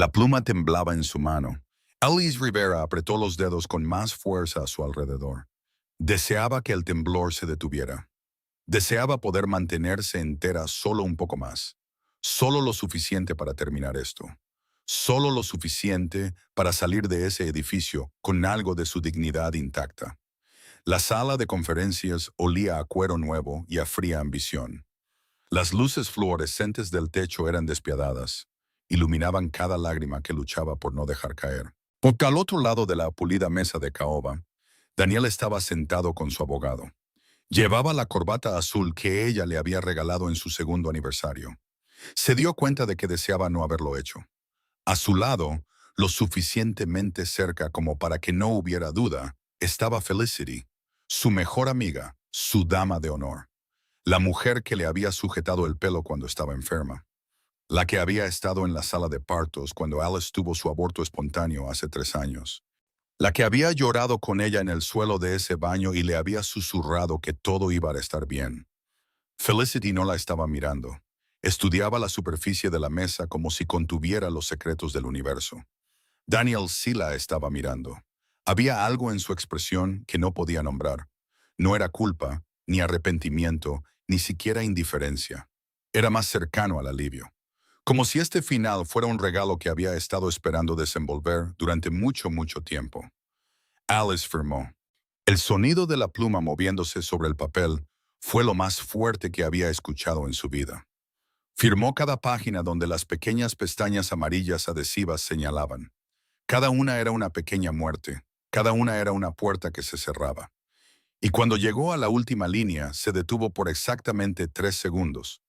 La pluma temblaba en su mano. Alice Rivera apretó los dedos con más fuerza a su alrededor. Deseaba que el temblor se detuviera. Deseaba poder mantenerse entera solo un poco más. Solo lo suficiente para terminar esto. Solo lo suficiente para salir de ese edificio con algo de su dignidad intacta. La sala de conferencias olía a cuero nuevo y a fría ambición. Las luces fluorescentes del techo eran despiadadas. Iluminaban cada lágrima que luchaba por no dejar caer. Porque al otro lado de la pulida mesa de caoba, Daniel estaba sentado con su abogado. Llevaba la corbata azul que ella le había regalado en su segundo aniversario. Se dio cuenta de que deseaba no haberlo hecho. A su lado, lo suficientemente cerca como para que no hubiera duda, estaba Felicity, su mejor amiga, su dama de honor. La mujer que le había sujetado el pelo cuando estaba enferma. La que había estado en la sala de partos cuando Alice tuvo su aborto espontáneo hace 3 años. La que había llorado con ella en el suelo de ese baño y le había susurrado que todo iba a estar bien. Felicity no la estaba mirando. Estudiaba la superficie de la mesa como si contuviera los secretos del universo. Daniel sí la estaba mirando. Había algo en su expresión que no podía nombrar. No era culpa, ni arrepentimiento, ni siquiera indiferencia. Era más cercano al alivio. Como si este final fuera un regalo que había estado esperando desenvolver durante mucho, mucho tiempo. Alice firmó. El sonido de la pluma moviéndose sobre el papel fue lo más fuerte que había escuchado en su vida. Firmó cada página donde las pequeñas pestañas amarillas adhesivas señalaban. Cada una era una pequeña muerte, cada una era una puerta que se cerraba. Y cuando llegó a la última línea, se detuvo por exactamente 3 segundos.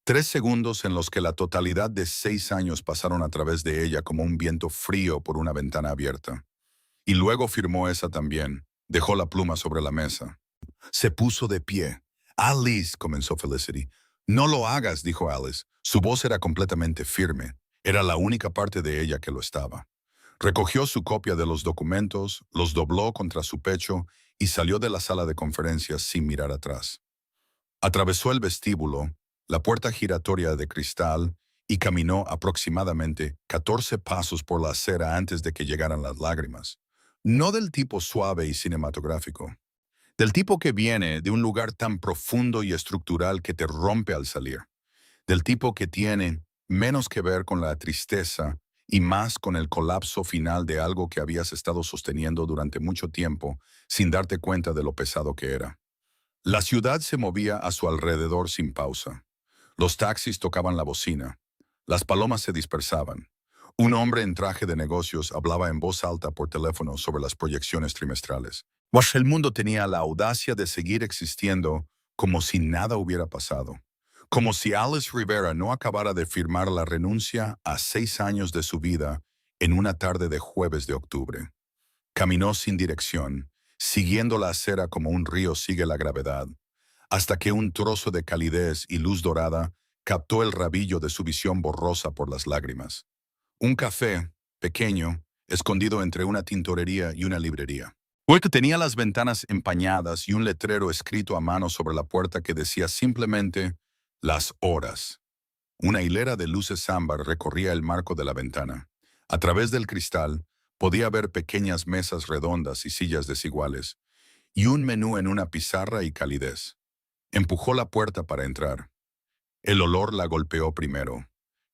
3 segundos en los que la totalidad de 6 años pasaron a través de ella como un viento frío por una ventana abierta. Y luego firmó esa también. Dejó la pluma sobre la mesa. Se puso de pie. Alice, comenzó Felicity. No lo hagas, dijo Alice. Su voz era completamente firme. Era la única parte de ella que lo estaba. Recogió su copia de los documentos, los dobló contra su pecho y salió de la sala de conferencias sin mirar atrás. Atravesó el vestíbulo, la puerta giratoria de cristal y caminó aproximadamente 14 pasos por la acera antes de que llegaran las lágrimas. No del tipo suave y cinematográfico, del tipo que viene de un lugar tan profundo y estructural que te rompe al salir, del tipo que tiene menos que ver con la tristeza y más con el colapso final de algo que habías estado sosteniendo durante mucho tiempo sin darte cuenta de lo pesado que era. La ciudad se movía a su alrededor sin pausa. Los taxis tocaban la bocina. Las palomas se dispersaban. Un hombre en traje de negocios hablaba en voz alta por teléfono sobre las proyecciones trimestrales. El mundo tenía la audacia de seguir existiendo como si nada hubiera pasado. Como si Alice Rivera no acabara de firmar la renuncia a 6 años de su vida en una tarde de jueves de octubre. Caminó sin dirección, siguiendo la acera como un río sigue la gravedad, hasta que un trozo de calidez y luz dorada captó el rabillo de su visión borrosa por las lágrimas. Un café, pequeño, escondido entre una tintorería y una librería. Porque tenía las ventanas empañadas y un letrero escrito a mano sobre la puerta que decía simplemente «Las horas». Una hilera de luces ámbar recorría el marco de la ventana. A través del cristal podía ver pequeñas mesas redondas y sillas desiguales, y un menú en una pizarra y calidez. Empujó la puerta para entrar. El olor la golpeó primero.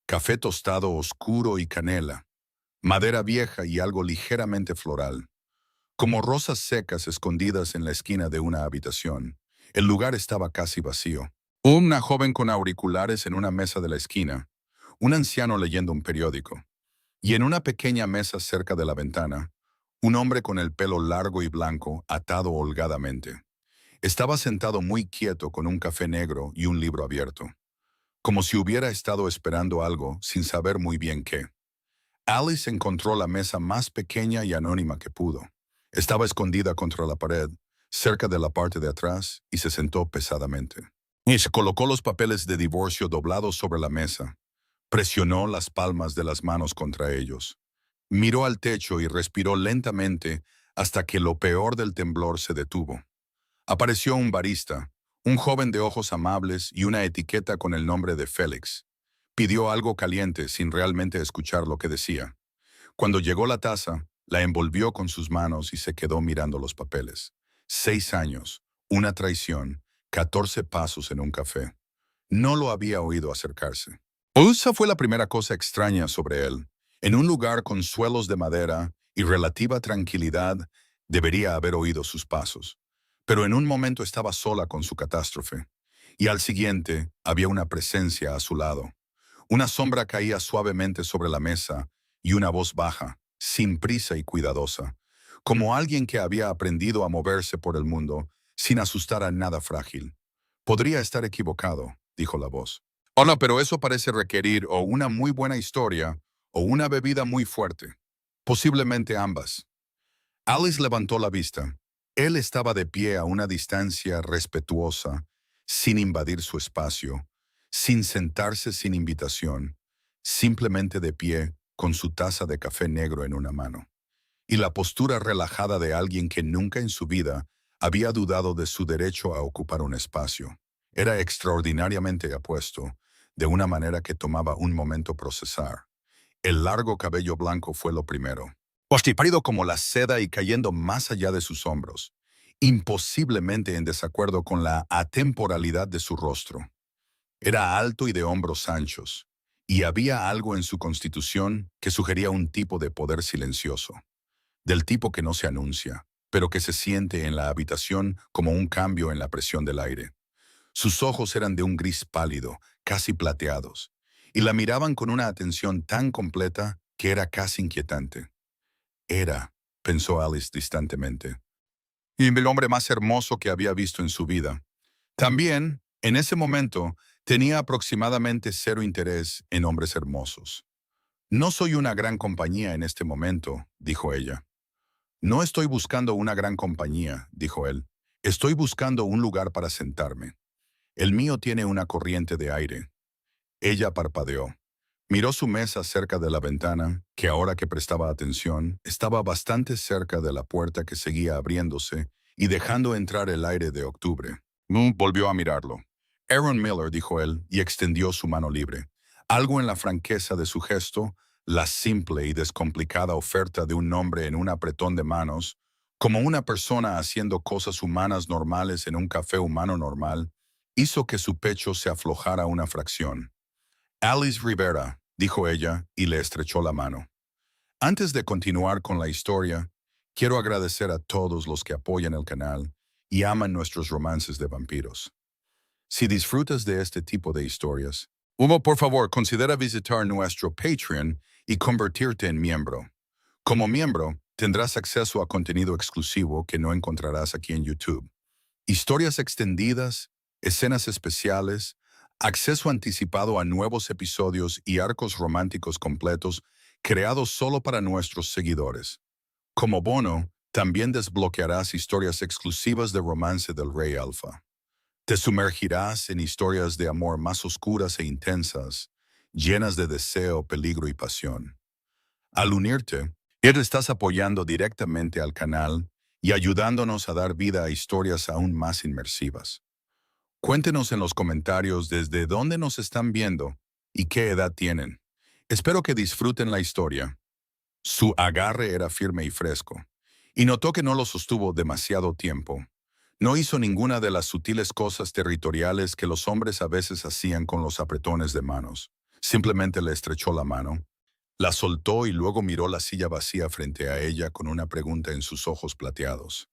Café tostado oscuro y canela, madera vieja y algo ligeramente floral. Como rosas secas escondidas en la esquina de una habitación, el lugar estaba casi vacío. Una joven con auriculares en una mesa de la esquina, un anciano leyendo un periódico, y en una pequeña mesa cerca de la ventana, un hombre con el pelo largo y blanco atado holgadamente. Estaba sentado muy quieto con un café negro y un libro abierto, como si hubiera estado esperando algo sin saber muy bien qué. Alice encontró la mesa más pequeña y anónima que pudo. Estaba escondida contra la pared, cerca de la parte de atrás, y se sentó pesadamente. Y se colocó los papeles de divorcio doblados sobre la mesa. Presionó las palmas de las manos contra ellos. Miró al techo y respiró lentamente hasta que lo peor del temblor se detuvo. Apareció un barista, un joven de ojos amables y una etiqueta con el nombre de Félix. Pidió algo caliente sin realmente escuchar lo que decía. Cuando llegó la taza, la envolvió con sus manos y se quedó mirando los papeles. 6 años, una traición, 14 pasos en un café. No lo había oído acercarse. Esa fue la primera cosa extraña sobre él. En un lugar con suelos de madera y relativa tranquilidad, debería haber oído sus pasos. Pero en un momento estaba sola con su catástrofe. Y al siguiente había una presencia a su lado. Una sombra caía suavemente sobre la mesa y una voz baja, sin prisa y cuidadosa, como alguien que había aprendido a moverse por el mundo sin asustar a nada frágil. Podría estar equivocado, dijo la voz. Oh, no, pero eso parece requerir o una muy buena historia o una bebida muy fuerte. Posiblemente ambas. Alice levantó la vista. Él estaba de pie a una distancia respetuosa, sin invadir su espacio, sin sentarse sin invitación, simplemente de pie con su taza de café negro en una mano. Y la postura relajada de alguien que nunca en su vida había dudado de su derecho a ocupar un espacio. Era extraordinariamente apuesto, de una manera que tomaba un momento procesar. El largo cabello blanco fue lo primero. Pálido como la seda y cayendo más allá de sus hombros, imposiblemente en desacuerdo con la atemporalidad de su rostro. Era alto y de hombros anchos, y había algo en su constitución que sugería un tipo de poder silencioso, del tipo que no se anuncia, pero que se siente en la habitación como un cambio en la presión del aire. Sus ojos eran de un gris pálido, casi plateados, y la miraban con una atención tan completa que era casi inquietante. Era, pensó Alice distantemente, y el hombre más hermoso que había visto en su vida. También, en ese momento, tenía aproximadamente cero interés en hombres hermosos. No soy una gran compañía en este momento, dijo ella. No estoy buscando una gran compañía, dijo él. Estoy buscando un lugar para sentarme. El mío tiene una corriente de aire. Ella parpadeó. Miró su mesa cerca de la ventana, que ahora que prestaba atención, estaba bastante cerca de la puerta que seguía abriéndose y dejando entrar el aire de octubre. Volvió a mirarlo. Aaron Miller, dijo él, y extendió su mano libre. Algo en la franqueza de su gesto, la simple y descomplicada oferta de un hombre en un apretón de manos, como una persona haciendo cosas humanas normales en un café humano normal, hizo que su pecho se aflojara una fracción. Alice Rivera, dijo ella, y le estrechó la mano. Antes de continuar con la historia, quiero agradecer a todos los que apoyan el canal y aman nuestros romances de vampiros. Si disfrutas de este tipo de historias, por favor, considera visitar nuestro Patreon y convertirte en miembro. Como miembro, tendrás acceso a contenido exclusivo que no encontrarás aquí en YouTube. Historias extendidas, escenas especiales, acceso anticipado a nuevos episodios y arcos románticos completos creados solo para nuestros seguidores. Como bono, también desbloquearás historias exclusivas de romance del Rey Alfa. Te sumergirás en historias de amor más oscuras e intensas, llenas de deseo, peligro y pasión. Al unirte, estás apoyando directamente al canal y ayudándonos a dar vida a historias aún más inmersivas. Cuéntenos en los comentarios desde dónde nos están viendo y qué edad tienen. Espero que disfruten la historia. Su agarre era firme y fresco, y notó que no lo sostuvo demasiado tiempo. No hizo ninguna de las sutiles cosas territoriales que los hombres a veces hacían con los apretones de manos. Simplemente le estrechó la mano, la soltó y luego miró la silla vacía frente a ella con una pregunta en sus ojos plateados.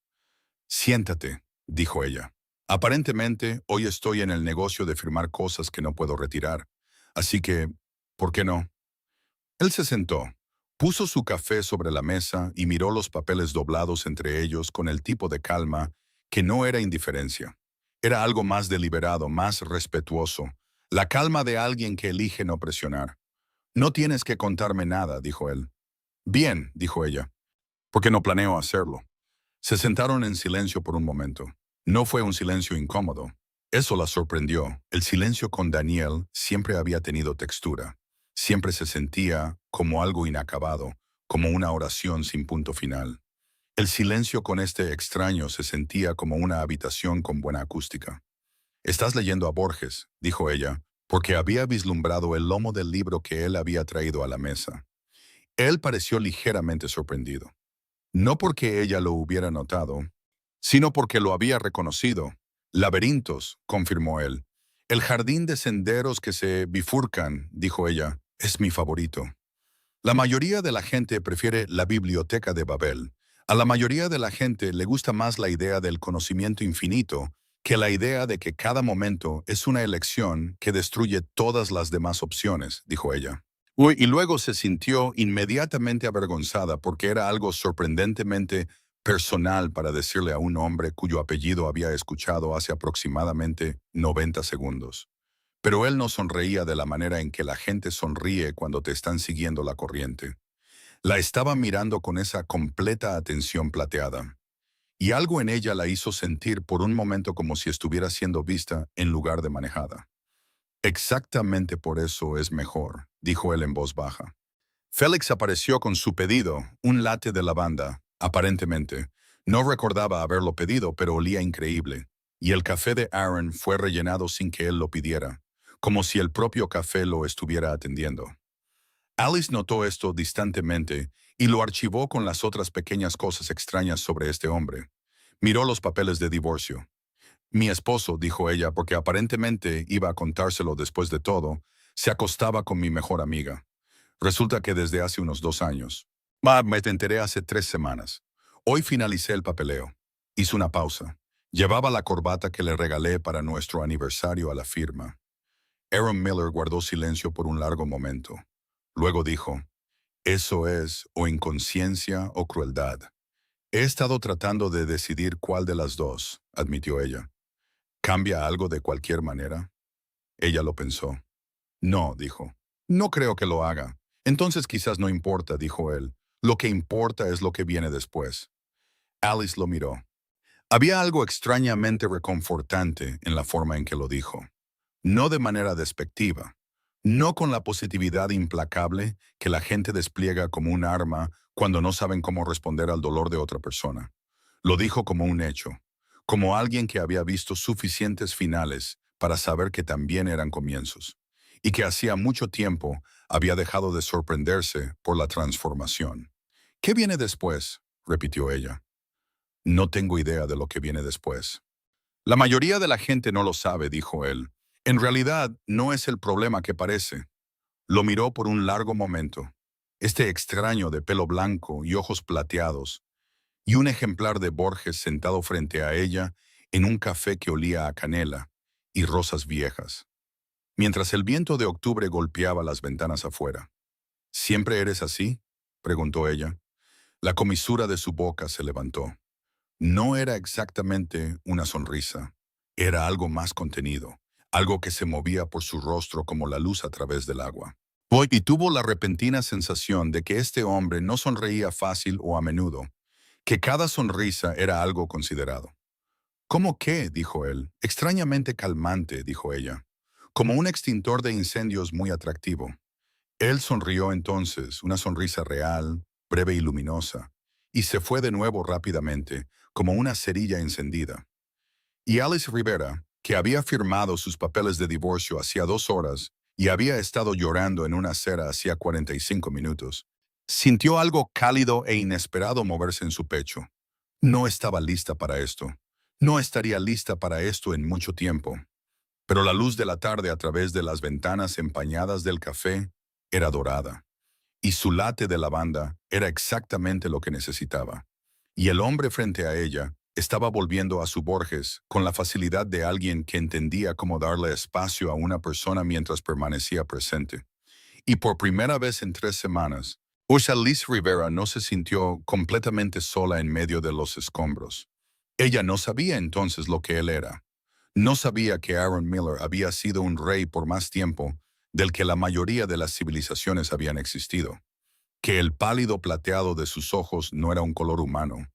Siéntate, dijo ella. Aparentemente, hoy estoy en el negocio de firmar cosas que no puedo retirar. Así que, ¿por qué no? Él se sentó, puso su café sobre la mesa y miró los papeles doblados entre ellos con el tipo de calma que no era indiferencia. Era algo más deliberado, más respetuoso. La calma de alguien que elige no presionar. No tienes que contarme nada, dijo él. Bien, dijo ella, porque no planeo hacerlo. Se sentaron en silencio por un momento. No fue un silencio incómodo. Eso la sorprendió. El silencio con Daniel siempre había tenido textura. Siempre se sentía como algo inacabado, como una oración sin punto final. El silencio con este extraño se sentía como una habitación con buena acústica. «Estás leyendo a Borges», dijo ella, porque había vislumbrado el lomo del libro que él había traído a la mesa. Él pareció ligeramente sorprendido. No porque ella lo hubiera notado, sino porque lo había reconocido. Laberintos, confirmó él. El jardín de senderos que se bifurcan, dijo ella, es mi favorito. La mayoría de la gente prefiere la biblioteca de Babel. A la mayoría de la gente le gusta más la idea del conocimiento infinito que la idea de que cada momento es una elección que destruye todas las demás opciones, dijo ella. Uy, y luego se sintió inmediatamente avergonzada porque era algo sorprendentemente personal para decirle a un hombre cuyo apellido había escuchado hace aproximadamente 90 segundos. Pero él no sonreía de la manera en que la gente sonríe cuando te están siguiendo la corriente. La estaba mirando con esa completa atención plateada, y algo en ella la hizo sentir por un momento como si estuviera siendo vista en lugar de manejada. Exactamente por eso es mejor, dijo él en voz baja. Félix apareció con su pedido, un latte de lavanda, aparentemente. No recordaba haberlo pedido, pero olía increíble. Y el café de Aaron fue rellenado sin que él lo pidiera, como si el propio café lo estuviera atendiendo. Alice notó esto distantemente y lo archivó con las otras pequeñas cosas extrañas sobre este hombre. Miró los papeles de divorcio. Mi esposo, dijo ella, porque aparentemente iba a contárselo después de todo, se acostaba con mi mejor amiga. Resulta que desde hace unos 2 años. Me enteré hace 3 semanas. Hoy finalicé el papeleo. Hizo una pausa. Llevaba la corbata que le regalé para nuestro aniversario a la firma. Aaron Miller guardó silencio por un largo momento. Luego dijo, eso es o inconsciencia o crueldad. He estado tratando de decidir cuál de las dos, admitió ella. ¿Cambia algo de cualquier manera? Ella lo pensó. No, dijo. No creo que lo haga. Entonces quizás no importa, dijo él. Lo que importa es lo que viene después. Alice lo miró. Había algo extrañamente reconfortante en la forma en que lo dijo. No de manera despectiva. No con la positividad implacable que la gente despliega como un arma cuando no saben cómo responder al dolor de otra persona. Lo dijo como un hecho, como alguien que había visto suficientes finales para saber que también eran comienzos, y que hacía mucho tiempo había dejado de sorprenderse por la transformación. ¿Qué viene después?, repitió ella. No tengo idea de lo que viene después. La mayoría de la gente no lo sabe, dijo él. En realidad, no es el problema que parece. Lo miró por un largo momento. Este extraño de pelo blanco y ojos plateados, y un ejemplar de Borges sentado frente a ella en un café que olía a canela y rosas viejas, mientras el viento de octubre golpeaba las ventanas afuera. ¿Siempre eres así?, preguntó ella. La comisura de su boca se levantó. No era exactamente una sonrisa, era algo más contenido, algo que se movía por su rostro como la luz a través del agua. Y tuvo la repentina sensación de que este hombre no sonreía fácil o a menudo, que cada sonrisa era algo considerado. ¿Cómo qué?, dijo él. Extrañamente calmante, dijo ella. Como un extintor de incendios muy atractivo. Él sonrió entonces, una sonrisa real, breve y luminosa, y se fue de nuevo rápidamente, como una cerilla encendida. Y Alice Rivera, que había firmado sus papeles de divorcio hacía 2 horas y había estado llorando en una acera hacía 45 minutos, sintió algo cálido e inesperado moverse en su pecho. No estaba lista para esto. No estaría lista para esto en mucho tiempo. Pero la luz de la tarde a través de las ventanas empañadas del café era dorada, y su latte de lavanda era exactamente lo que necesitaba. Y el hombre frente a ella estaba volviendo a su Borges con la facilidad de alguien que entendía cómo darle espacio a una persona mientras permanecía presente. Y por primera vez en 3 semanas, Liz Rivera no se sintió completamente sola en medio de los escombros. Ella no sabía entonces lo que él era. No sabía que Aaron Miller había sido un rey por más tiempo del que la mayoría de las civilizaciones habían existido, que el pálido plateado de sus ojos no era un color humano,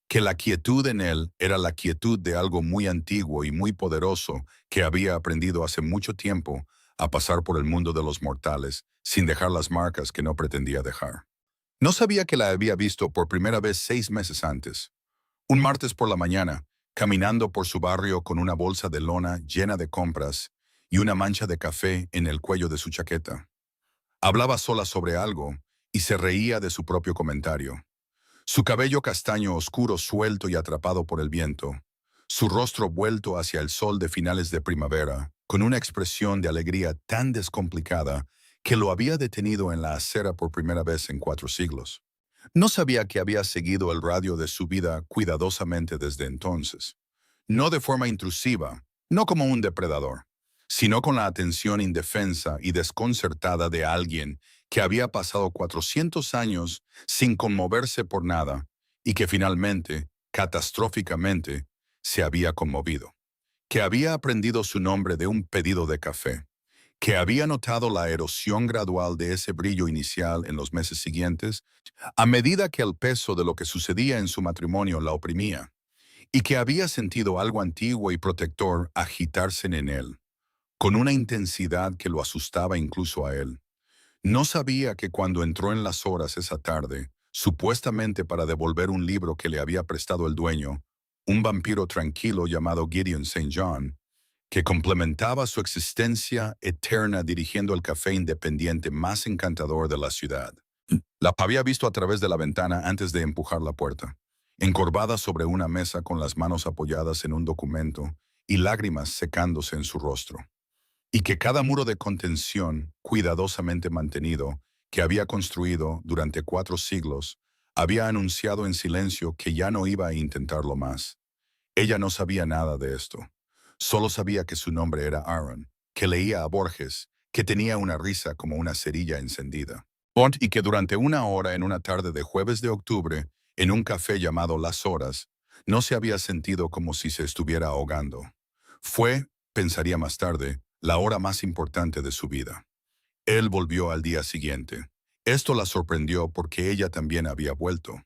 que la quietud en él era la quietud de algo muy antiguo y muy poderoso que había aprendido hace mucho tiempo a pasar por el mundo de los mortales sin dejar las marcas que no pretendía dejar. No sabía que la había visto por primera vez 6 meses antes, un martes por la mañana, caminando por su barrio con una bolsa de lona llena de compras y una mancha de café en el cuello de su chaqueta. Hablaba sola sobre algo y se reía de su propio comentario. Su cabello castaño oscuro suelto y atrapado por el viento, su rostro vuelto hacia el sol de finales de primavera, con una expresión de alegría tan descomplicada que lo había detenido en la acera por primera vez en 4 siglos. No sabía que había seguido el radio de su vida cuidadosamente desde entonces. No de forma intrusiva, no como un depredador, sino con la atención indefensa y desconcertada de alguien que había pasado 400 años sin conmoverse por nada y que finalmente, catastróficamente, se había conmovido, que había aprendido su nombre de un pedido de café, que había notado la erosión gradual de ese brillo inicial en los meses siguientes, a medida que el peso de lo que sucedía en su matrimonio la oprimía, y que había sentido algo antiguo y protector agitarse en él, con una intensidad que lo asustaba incluso a él. No sabía que cuando entró en las horas esa tarde, supuestamente para devolver un libro que le había prestado el dueño, un vampiro tranquilo llamado Gideon St. John, que complementaba su existencia eterna dirigiendo el café independiente más encantador de la ciudad. La había visto a través de la ventana antes de empujar la puerta, encorvada sobre una mesa con las manos apoyadas en un documento y lágrimas secándose en su rostro, y que cada muro de contención, cuidadosamente mantenido, que había construido durante 4 siglos, había anunciado en silencio que ya no iba a intentarlo más. Ella no sabía nada de esto. Solo sabía que su nombre era Aaron, que leía a Borges, que tenía una risa como una cerilla encendida. Y que durante una hora en una tarde de jueves de octubre, en un café llamado Las Horas, no se había sentido como si se estuviera ahogando. Fue, pensaría más tarde, la hora más importante de su vida. Él volvió al día siguiente. Esto la sorprendió porque ella también había vuelto.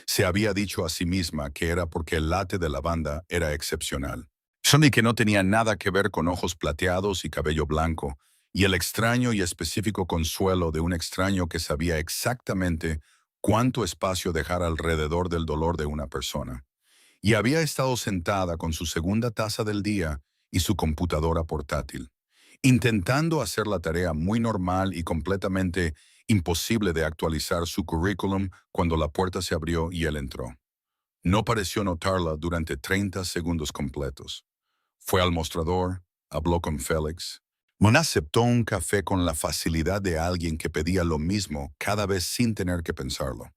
Se había dicho a sí misma que era porque el late de la banda era excepcional. Sonny que no tenía nada que ver con ojos plateados y cabello blanco, y el extraño y específico consuelo de un extraño que sabía exactamente cuánto espacio dejar alrededor del dolor de una persona. Y había estado sentada con su segunda taza del día y su computadora portátil, intentando hacer la tarea muy normal y completamente imposible de actualizar su currículum cuando la puerta se abrió y él entró. No pareció notarla durante 30 segundos completos. Fue al mostrador, habló con Félix. Mona aceptó un café con la facilidad de alguien que pedía lo mismo cada vez sin tener que pensarlo.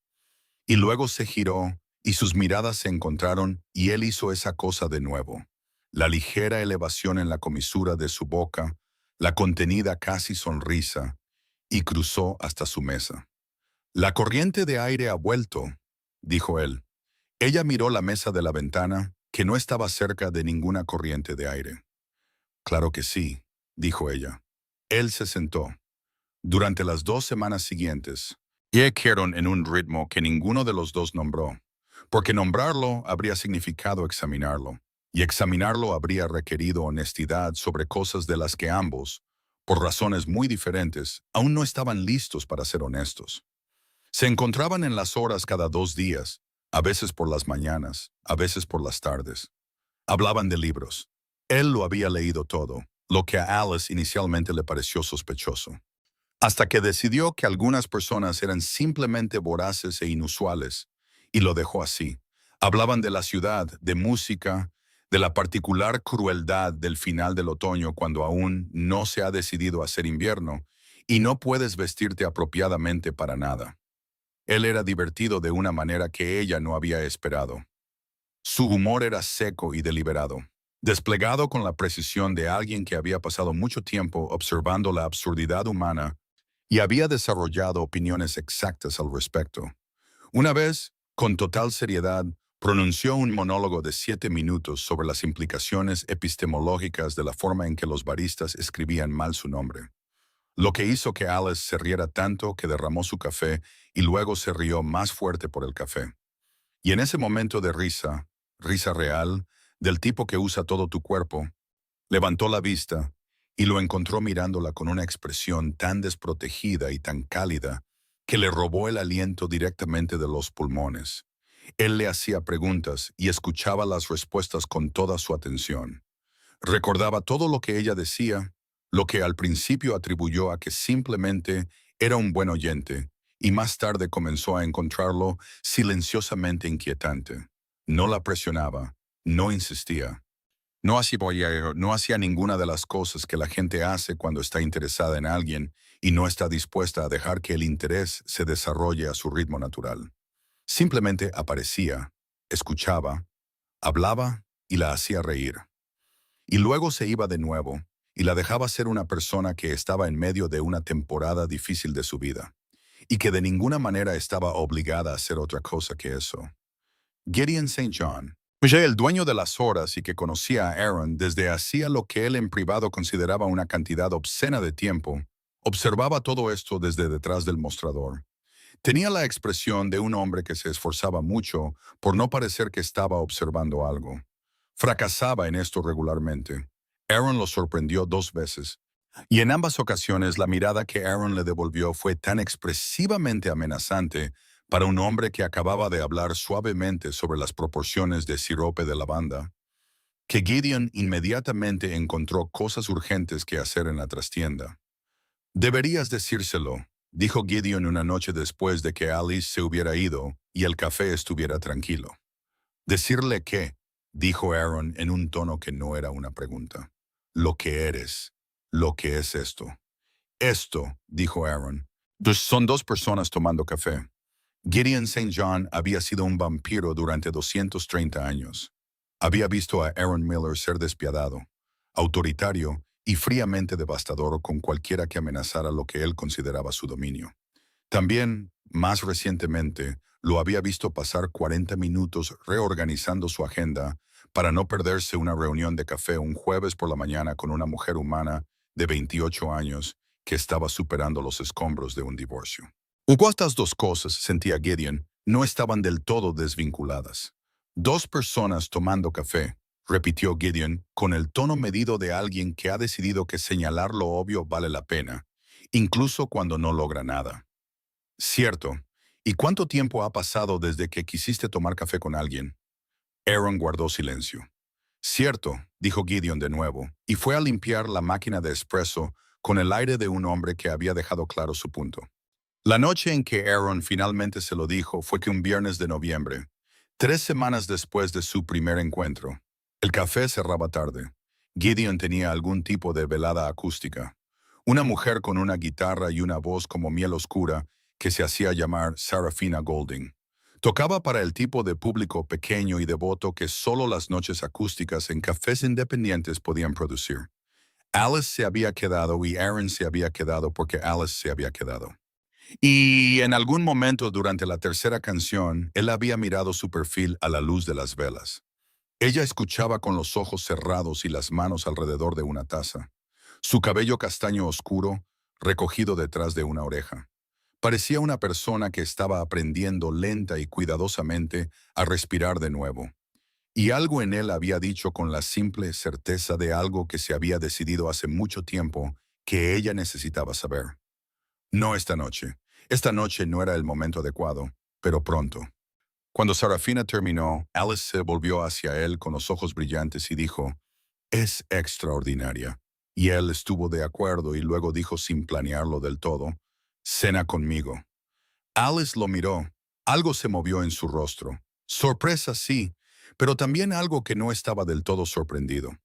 Y luego se giró y sus miradas se encontraron y él hizo esa cosa de nuevo. La ligera elevación en la comisura de su boca, la contenida casi sonrisa, y cruzó hasta su mesa. La corriente de aire ha vuelto, dijo él. Ella miró la mesa de la ventana, que no estaba cerca de ninguna corriente de aire. Claro que sí, dijo ella. Él se sentó. Durante las 2 semanas siguientes, yequearon en un ritmo que ninguno de los dos nombró, porque nombrarlo habría significado examinarlo, y examinarlo habría requerido honestidad sobre cosas de las que ambos, por razones muy diferentes, aún no estaban listos para ser honestos. Se encontraban en las horas cada 2 días, a veces por las mañanas, a veces por las tardes. Hablaban de libros. Él lo había leído todo, lo que a Alice inicialmente le pareció sospechoso, hasta que decidió que algunas personas eran simplemente voraces e inusuales, y lo dejó así. Hablaban de la ciudad, de música, de la particular crueldad del final del otoño cuando aún no se ha decidido hacer invierno, y no puedes vestirte apropiadamente para nada. Él era divertido de una manera que ella no había esperado. Su humor era seco y deliberado, desplegado con la precisión de alguien que había pasado mucho tiempo observando la absurdidad humana y había desarrollado opiniones exactas al respecto. Una vez, con total seriedad, pronunció un monólogo de 7 minutos sobre las implicaciones epistemológicas de la forma en que los baristas escribían mal su nombre, lo que hizo que Alice se riera tanto que derramó su café y luego se rió más fuerte por el café. Y en ese momento de risa, risa real, del tipo que usa todo tu cuerpo, levantó la vista y lo encontró mirándola con una expresión tan desprotegida y tan cálida que le robó el aliento directamente de los pulmones. Él le hacía preguntas y escuchaba las respuestas con toda su atención. Recordaba todo lo que ella decía, lo que al principio atribuyó a que simplemente era un buen oyente, y más tarde comenzó a encontrarlo silenciosamente inquietante. No la presionaba, no insistía. No hacía ninguna de las cosas que la gente hace cuando está interesada en alguien y no está dispuesta a dejar que el interés se desarrolle a su ritmo natural. Simplemente aparecía, escuchaba, hablaba y la hacía reír. Y luego se iba de nuevo y la dejaba ser una persona que estaba en medio de una temporada difícil de su vida y que de ninguna manera estaba obligada a hacer otra cosa que eso. Gideon St. John, el dueño de las horas y que conocía a Aaron desde hacía lo que él en privado consideraba una cantidad obscena de tiempo, observaba todo esto desde detrás del mostrador. Tenía la expresión de un hombre que se esforzaba mucho por no parecer que estaba observando algo. Fracasaba en esto regularmente. Aaron lo sorprendió 2 veces, y en ambas ocasiones la mirada que Aaron le devolvió fue tan expresivamente amenazante para un hombre que acababa de hablar suavemente sobre las proporciones de sirope de lavanda, que Gideon inmediatamente encontró cosas urgentes que hacer en la trastienda. «Deberías decírselo», dijo Gideon una noche después de que Alice se hubiera ido y el café estuviera tranquilo. «¿Decirle qué?», dijo Aaron en un tono que no era una pregunta. «Lo que eres, lo que es esto». «Esto», dijo Aaron. Son 2 personas tomando café. Gideon St. John había sido un vampiro durante 230 años. Había visto a Aaron Miller ser despiadado, autoritario y fríamente devastador con cualquiera que amenazara lo que él consideraba su dominio. También, más recientemente, lo había visto pasar 40 minutos reorganizando su agenda para no perderse una reunión de café un jueves por la mañana con una mujer humana de 28 años que estaba superando los escombros de un divorcio. Estas 2 cosas, sentía Gideon, no estaban del todo desvinculadas. 2 personas tomando café, repitió Gideon con el tono medido de alguien que ha decidido que señalar lo obvio vale la pena, incluso cuando no logra nada. Cierto. ¿Y cuánto tiempo ha pasado desde que quisiste tomar café con alguien? Aaron guardó silencio. Cierto, dijo Gideon de nuevo, y fue a limpiar la máquina de espresso con el aire de un hombre que había dejado claro su punto. La noche en que Aaron finalmente se lo dijo fue que un viernes de noviembre, 3 semanas después de su primer encuentro. El café cerraba tarde. Gideon tenía algún tipo de velada acústica. Una mujer con una guitarra y una voz como miel oscura que se hacía llamar Sarafina Golding. Tocaba para el tipo de público pequeño y devoto que solo las noches acústicas en cafés independientes podían producir. Alice se había quedado y Aaron se había quedado porque Alice se había quedado. Y en algún momento durante la tercera canción, él había mirado su perfil a la luz de las velas. Ella escuchaba con los ojos cerrados y las manos alrededor de una taza. Su cabello castaño oscuro, recogido detrás de una oreja. Parecía una persona que estaba aprendiendo lenta y cuidadosamente a respirar de nuevo. Y algo en él había dicho con la simple certeza de algo que se había decidido hace mucho tiempo que ella necesitaba saber. No esta noche. Esta noche no era el momento adecuado, pero pronto. Cuando Sarafina terminó, Alice se volvió hacia él con los ojos brillantes y dijo, «Es extraordinaria». Y él estuvo de acuerdo y luego dijo sin planearlo del todo, «Cena conmigo». Alice lo miró. Algo se movió en su rostro. Sorpresa, sí, pero también algo que no estaba del todo sorprendido.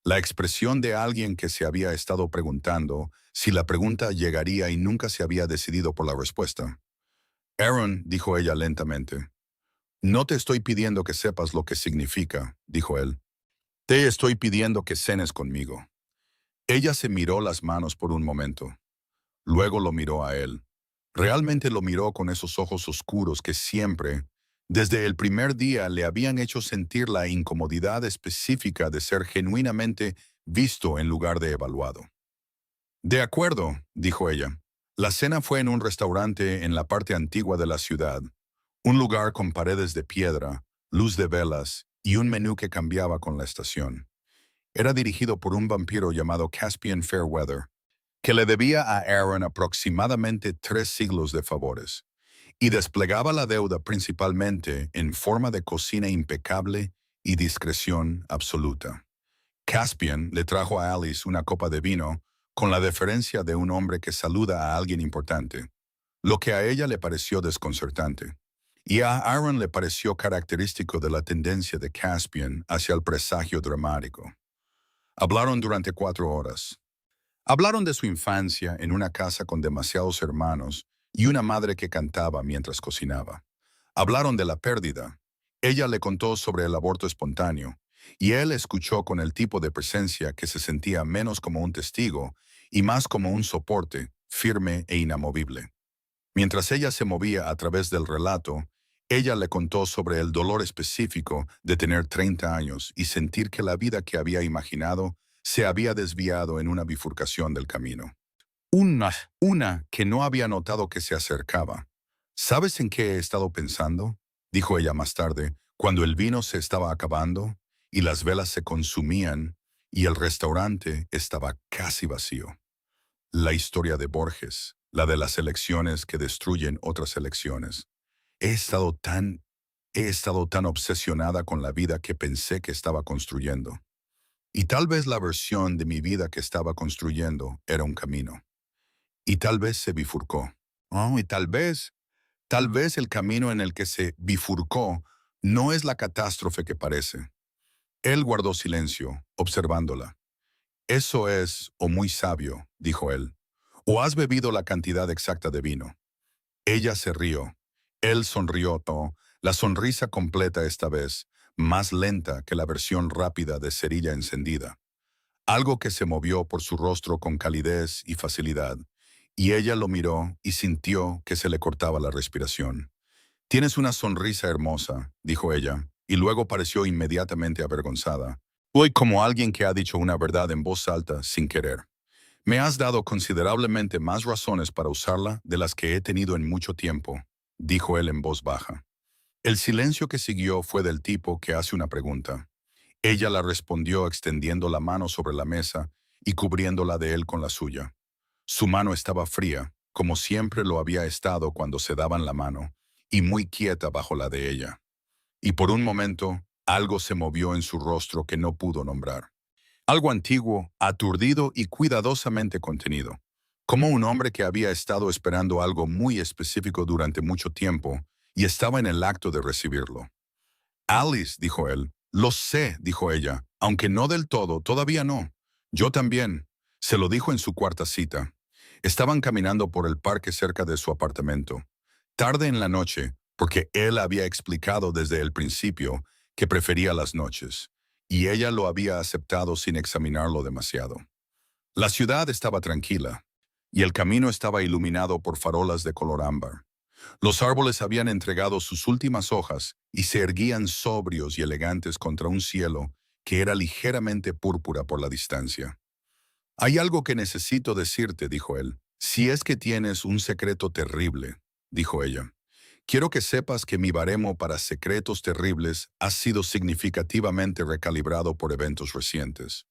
La expresión de alguien que se había estado preguntando si la pregunta llegaría y nunca se había decidido por la respuesta. «Aaron», dijo ella lentamente, «no te estoy pidiendo que sepas lo que significa», dijo él. «Te estoy pidiendo que cenes conmigo». Ella se miró las manos por un momento. Luego lo miró a él. Realmente lo miró con esos ojos oscuros que siempre, desde el primer día, le habían hecho sentir la incomodidad específica de ser genuinamente visto en lugar de evaluado. «De acuerdo», dijo ella. La cena fue en un restaurante en la parte antigua de la ciudad, un lugar con paredes de piedra, luz de velas y un menú que cambiaba con la estación. Era dirigido por un vampiro llamado Caspian Fairweather, que le debía a Aaron aproximadamente 3 siglos de favores, y desplegaba la deuda principalmente en forma de cocina impecable y discreción absoluta. Caspian le trajo a Alice una copa de vino con la deferencia de un hombre que saluda a alguien importante, lo que a ella le pareció desconcertante. Y a Aaron le pareció característico de la tendencia de Caspian hacia el presagio dramático. Hablaron durante 4 horas. Hablaron de su infancia en una casa con demasiados hermanos y una madre que cantaba mientras cocinaba. Hablaron de la pérdida. Ella le contó sobre el aborto espontáneo, y él escuchó con el tipo de presencia que se sentía menos como un testigo y más como un soporte, firme e inamovible. Mientras ella se movía a través del relato, ella le contó sobre el dolor específico de tener 30 años y sentir que la vida que había imaginado se había desviado en una bifurcación del camino. Una que no había notado que se acercaba. ¿Sabes en qué he estado pensando?, dijo ella más tarde, cuando el vino se estaba acabando y las velas se consumían y el restaurante estaba casi vacío. La historia de Borges, la de las elecciones que destruyen otras elecciones. He estado tan obsesionada con la vida que pensé que estaba construyendo. Y tal vez la versión de mi vida que estaba construyendo era un camino. Y tal vez se bifurcó. Oh, y tal vez el camino en el que se bifurcó no es la catástrofe que parece. Él guardó silencio, observándola. Eso es, o muy sabio, dijo él. O has bebido la cantidad exacta de vino. Ella se rió. Él sonrió, la sonrisa completa esta vez, más lenta que la versión rápida de cerilla encendida. Algo que se movió por su rostro con calidez y facilidad, y ella lo miró y sintió que se le cortaba la respiración. Tienes una sonrisa hermosa, dijo ella, y luego pareció inmediatamente avergonzada. Hoy como alguien que ha dicho una verdad en voz alta sin querer. Me has dado considerablemente más razones para usarla de las que he tenido en mucho tiempo, dijo él en voz baja. El silencio que siguió fue del tipo que hace una pregunta. Ella la respondió extendiendo la mano sobre la mesa y cubriéndola de él con la suya. Su mano estaba fría, como siempre lo había estado cuando se daban la mano, y muy quieta bajo la de ella. Y por un momento, algo se movió en su rostro que no pudo nombrar. Algo antiguo, aturdido y cuidadosamente contenido. Como un hombre que había estado esperando algo muy específico durante mucho tiempo y estaba en el acto de recibirlo. Alice, dijo él. Lo sé, dijo ella, aunque no del todo, todavía no. Yo también. Se lo dijo en su cuarta cita. Estaban caminando por el parque cerca de su apartamento. Tarde en la noche, porque él había explicado desde el principio que prefería las noches, y ella lo había aceptado sin examinarlo demasiado. La ciudad estaba tranquila, y el camino estaba iluminado por farolas de color ámbar. Los árboles habían entregado sus últimas hojas y se erguían sobrios y elegantes contra un cielo que era ligeramente púrpura por la distancia. Hay algo que necesito decirte, dijo él. Si es que tienes un secreto terrible, dijo ella. Quiero que sepas que mi baremo para secretos terribles ha sido significativamente recalibrado por eventos recientes.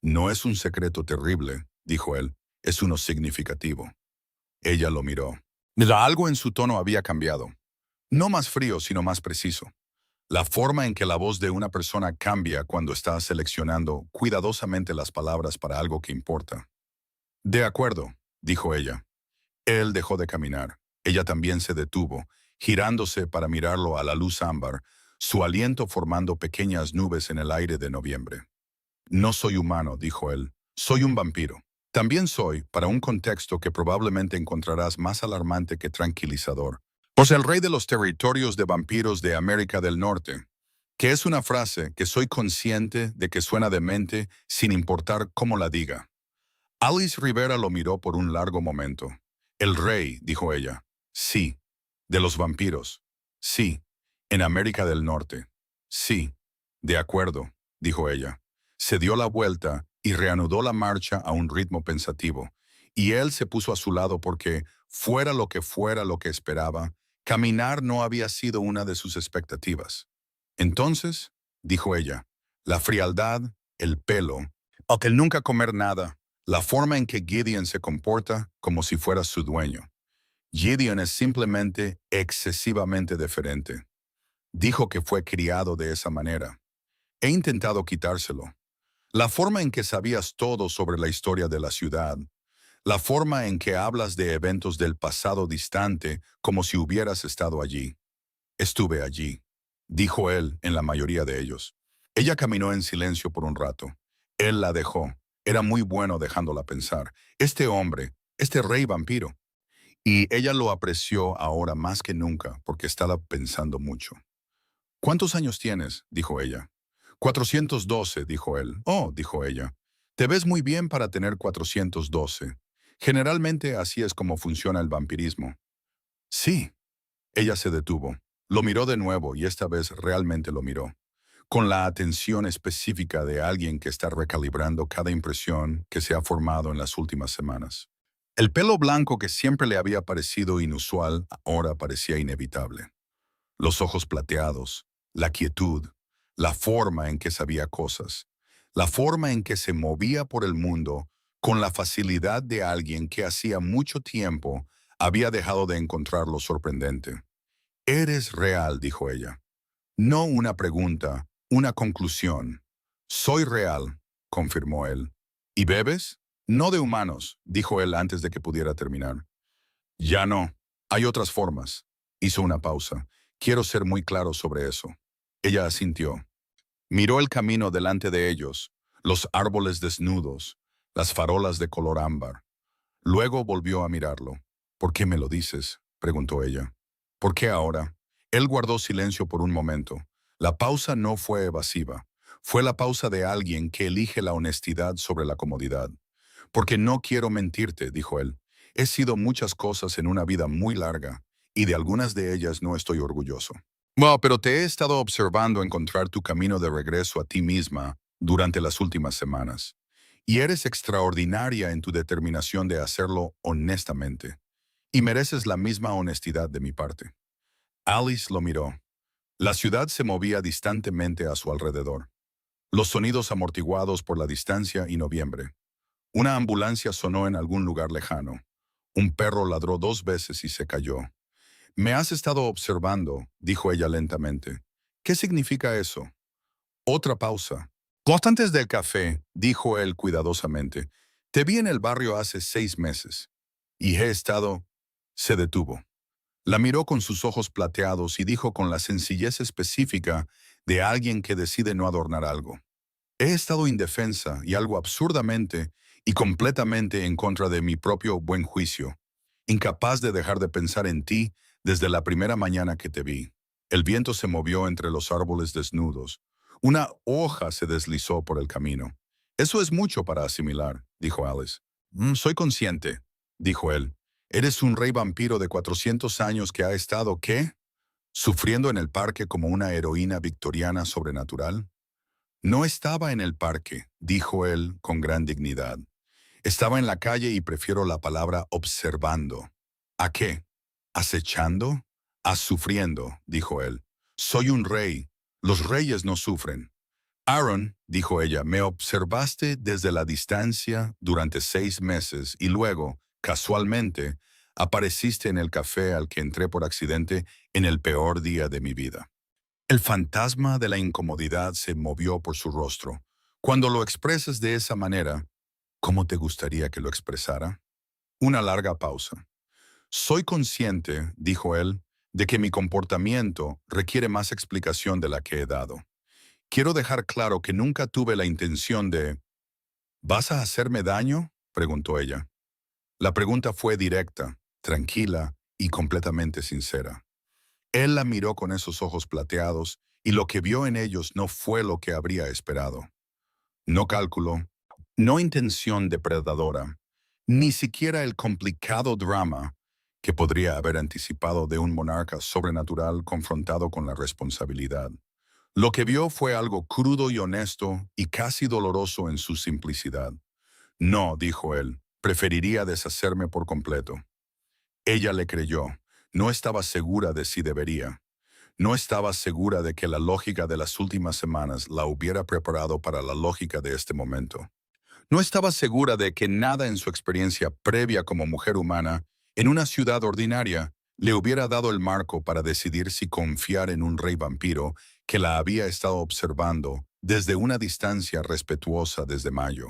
No es un secreto terrible, dijo él, es uno significativo. Ella lo miró. Algo en su tono había cambiado. No más frío, sino más preciso. La forma en que la voz de una persona cambia cuando está seleccionando cuidadosamente las palabras para algo que importa. De acuerdo, dijo ella. Él dejó de caminar. Ella también se detuvo, girándose para mirarlo a la luz ámbar, su aliento formando pequeñas nubes en el aire de noviembre. No soy humano, dijo él. Soy un vampiro. También soy, para un contexto que probablemente encontrarás más alarmante que tranquilizador, pues el rey de los territorios de vampiros de América del Norte, que es una frase que soy consciente de que suena demente sin importar cómo la diga. Alice Rivera lo miró por un largo momento. El rey, dijo ella. Sí. De los vampiros. Sí. En América del Norte. Sí. De acuerdo, dijo ella. Se dio la vuelta y reanudó la marcha a un ritmo pensativo, y él se puso a su lado porque, fuera lo que esperaba, caminar no había sido una de sus expectativas. Entonces, dijo ella, la frialdad, el pelo, o que el nunca comer nada, la forma en que Gideon se comporta como si fuera su dueño. Gideon es simplemente excesivamente deferente. Dijo que fue criado de esa manera. He intentado quitárselo. La forma en que sabías todo sobre la historia de la ciudad, la forma en que hablas de eventos del pasado distante como si hubieras estado allí. Estuve allí, dijo él en la mayoría de ellos. Ella caminó en silencio por un rato. Él la dejó. Era muy bueno dejándola pensar. Este hombre, este rey vampiro. Y ella lo apreció ahora más que nunca porque estaba pensando mucho. ¿Cuántos años tienes? Dijo ella. 412, dijo él. Oh, dijo ella. Te ves muy bien para tener 412. Generalmente así es como funciona el vampirismo. Sí. Ella se detuvo. Lo miró de nuevo y esta vez realmente lo miró, con la atención específica de alguien que está recalibrando cada impresión que se ha formado en las últimas semanas. El pelo blanco que siempre le había parecido inusual ahora parecía inevitable. Los ojos plateados, la quietud, la forma en que sabía cosas, la forma en que se movía por el mundo con la facilidad de alguien que hacía mucho tiempo había dejado de encontrar lo sorprendente. Eres real, dijo ella. No una pregunta, una conclusión. Soy real, confirmó él. ¿Y bebes? No de humanos, dijo él antes de que pudiera terminar. Ya no. Hay otras formas. Hizo una pausa. Quiero ser muy claro sobre eso. Ella asintió. Miró el camino delante de ellos, los árboles desnudos, las farolas de color ámbar. Luego volvió a mirarlo. ¿Por qué me lo dices?, preguntó ella. ¿Por qué ahora? Él guardó silencio por un momento. La pausa no fue evasiva. Fue la pausa de alguien que elige la honestidad sobre la comodidad. Porque no quiero mentirte, dijo él. He sido muchas cosas en una vida muy larga, y de algunas de ellas no estoy orgulloso. Bueno, pero te he estado observando encontrar tu camino de regreso a ti misma durante las últimas semanas. Y eres extraordinaria en tu determinación de hacerlo honestamente. Y mereces la misma honestidad de mi parte. Alice lo miró. La ciudad se movía distantemente a su alrededor. Los sonidos amortiguados por la distancia y noviembre. Una ambulancia sonó en algún lugar lejano. Un perro ladró 2 veces y se cayó. Me has estado observando, dijo ella lentamente. ¿Qué significa eso? Otra pausa. Justo antes del café, dijo él cuidadosamente, te vi en el barrio hace 6 meses. Y he estado... Se detuvo. La miró con sus ojos plateados y dijo con la sencillez específica de alguien que decide no adornar algo. He estado indefensa y algo absurdamente y completamente en contra de mi propio buen juicio, incapaz de dejar de pensar en ti desde la primera mañana que te vi. El viento se movió entre los árboles desnudos. Una hoja se deslizó por el camino. Eso es mucho para asimilar, dijo Alice. Soy consciente, dijo él. Eres un rey vampiro de 400 años que ha estado, ¿qué? ¿Sufriendo en el parque como una heroína victoriana sobrenatural? No estaba en el parque, dijo él con gran dignidad. Estaba en la calle y prefiero la palabra observando. ¿A qué? ¿Acechando? A sufriendo, dijo él. Soy un rey. Los reyes no sufren. Aaron, dijo ella, me observaste desde la distancia durante 6 meses y luego, casualmente, apareciste en el café al que entré por accidente en el peor día de mi vida. El fantasma de la incomodidad se movió por su rostro. Cuando lo expresas de esa manera, ¿cómo te gustaría que lo expresara? Una larga pausa. Soy consciente, dijo él, de que mi comportamiento requiere más explicación de la que he dado. Quiero dejar claro que nunca tuve la intención de... ¿Vas a hacerme daño?, preguntó ella. La pregunta fue directa, tranquila y completamente sincera. Él la miró con esos ojos plateados y lo que vio en ellos no fue lo que habría esperado. No cálculo, no intención depredadora, ni siquiera el complicado drama que podría haber anticipado de un monarca sobrenatural confrontado con la responsabilidad. Lo que vio fue algo crudo y honesto y casi doloroso en su simplicidad. No, dijo él, preferiría deshacerme por completo. Ella le creyó. No estaba segura de si debería. No estaba segura de que la lógica de las últimas semanas la hubiera preparado para la lógica de este momento. No estaba segura de que nada en su experiencia previa como mujer humana, en una ciudad ordinaria, le hubiera dado el marco para decidir si confiar en un rey vampiro que la había estado observando desde una distancia respetuosa desde mayo,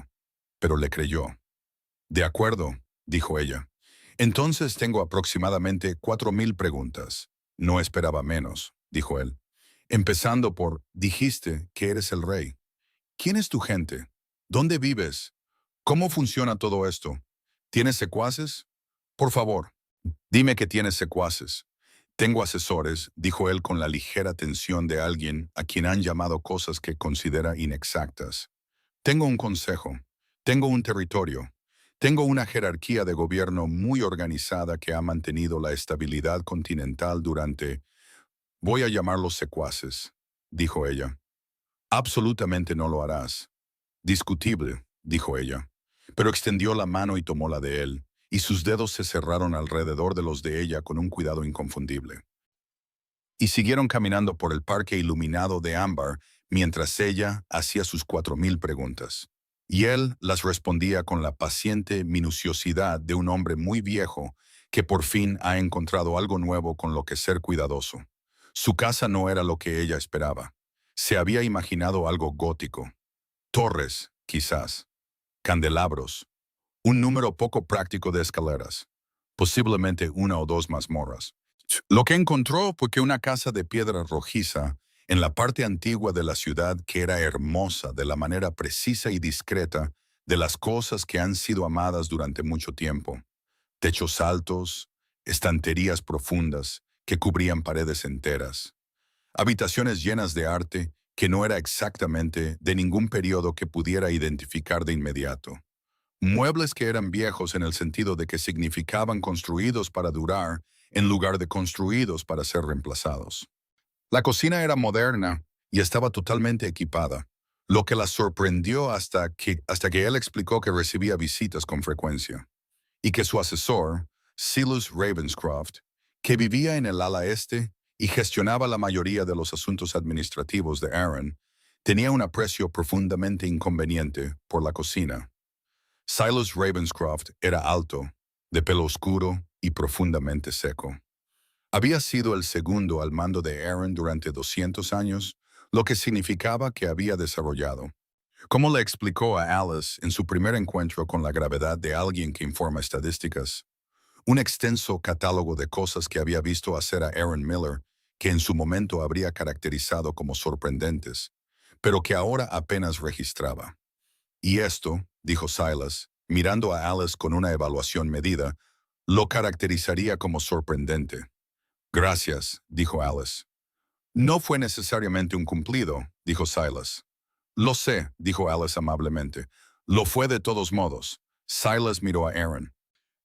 pero le creyó. De acuerdo, dijo ella. Entonces tengo aproximadamente 4,000 preguntas. No esperaba menos, dijo él. Empezando por, dijiste que eres el rey. ¿Quién es tu gente? ¿Dónde vives? ¿Cómo funciona todo esto? ¿Tienes secuaces? Por favor, dime que tienes secuaces. Tengo asesores, dijo él con la ligera tensión de alguien a quien han llamado cosas que considera inexactas. Tengo un consejo. Tengo un territorio. Tengo una jerarquía de gobierno muy organizada que ha mantenido la estabilidad continental durante, voy a llamarlos secuaces, dijo ella. Absolutamente no lo harás. Discutible, dijo ella, pero extendió la mano y tomó la de él, y sus dedos se cerraron alrededor de los de ella con un cuidado inconfundible. Y siguieron caminando por el parque iluminado de ámbar mientras ella hacía sus 4,000 preguntas. Y él las respondía con la paciente minuciosidad de un hombre muy viejo que por fin ha encontrado algo nuevo con lo que ser cuidadoso. Su casa no era lo que ella esperaba. Se había imaginado algo gótico. Torres, quizás. Candelabros. Un número poco práctico de escaleras. Posiblemente una o dos mazmorras. Lo que encontró fue que una casa de piedra rojiza en la parte antigua de la ciudad que era hermosa de la manera precisa y discreta de las cosas que han sido amadas durante mucho tiempo. Techos altos, estanterías profundas que cubrían paredes enteras, habitaciones llenas de arte que no era exactamente de ningún periodo que pudiera identificar de inmediato. Muebles que eran viejos en el sentido de que significaban construidos para durar en lugar de construidos para ser reemplazados. La cocina era moderna y estaba totalmente equipada, lo que la sorprendió hasta que él explicó que recibía visitas con frecuencia y que su asesor, Silas Ravenscroft, que vivía en el ala este y gestionaba la mayoría de los asuntos administrativos de Aaron, tenía un aprecio profundamente inconveniente por la cocina. Silas Ravenscroft era alto, de pelo oscuro y profundamente seco. Había sido el segundo al mando de Aaron durante 200 años, lo que significaba que había desarrollado, como le explicó a Alice en su primer encuentro con la gravedad de alguien que informa estadísticas, un extenso catálogo de cosas que había visto hacer a Aaron Miller, que en su momento habría caracterizado como sorprendentes, pero que ahora apenas registraba. Y esto, dijo Silas, mirando a Alice con una evaluación medida, lo caracterizaría como sorprendente. Gracias, dijo Alice. No fue necesariamente un cumplido, dijo Silas. Lo sé, dijo Alice amablemente. Lo fue de todos modos. Silas miró a Aaron.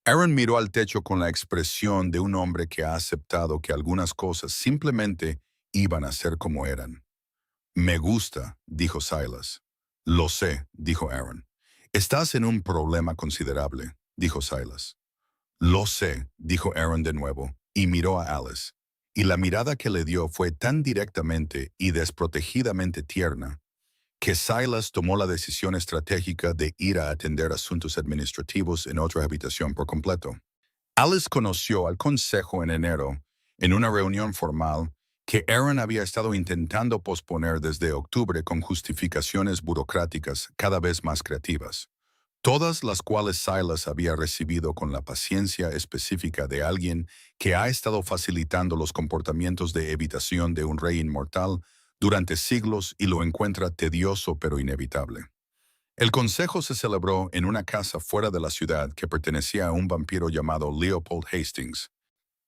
Aaron miró al techo con la expresión de un hombre que ha aceptado que algunas cosas simplemente iban a ser como eran. Me gusta, dijo Silas. Lo sé, dijo Aaron. Estás en un problema considerable, dijo Silas. Lo sé, dijo Aaron de nuevo, y miró a Alice. Y la mirada que le dio fue tan directamente y desprotegidamente tierna que Silas tomó la decisión estratégica de ir a atender asuntos administrativos en otra habitación por completo. Alice conoció al consejo en enero, en una reunión formal, que Aaron había estado intentando posponer desde octubre con justificaciones burocráticas cada vez más creativas, todas las cuales Silas había recibido con la paciencia específica de alguien que ha estado facilitando los comportamientos de evitación de un rey inmortal durante siglos y lo encuentra tedioso pero inevitable. El consejo se celebró en una casa fuera de la ciudad que pertenecía a un vampiro llamado Leopold Hastings.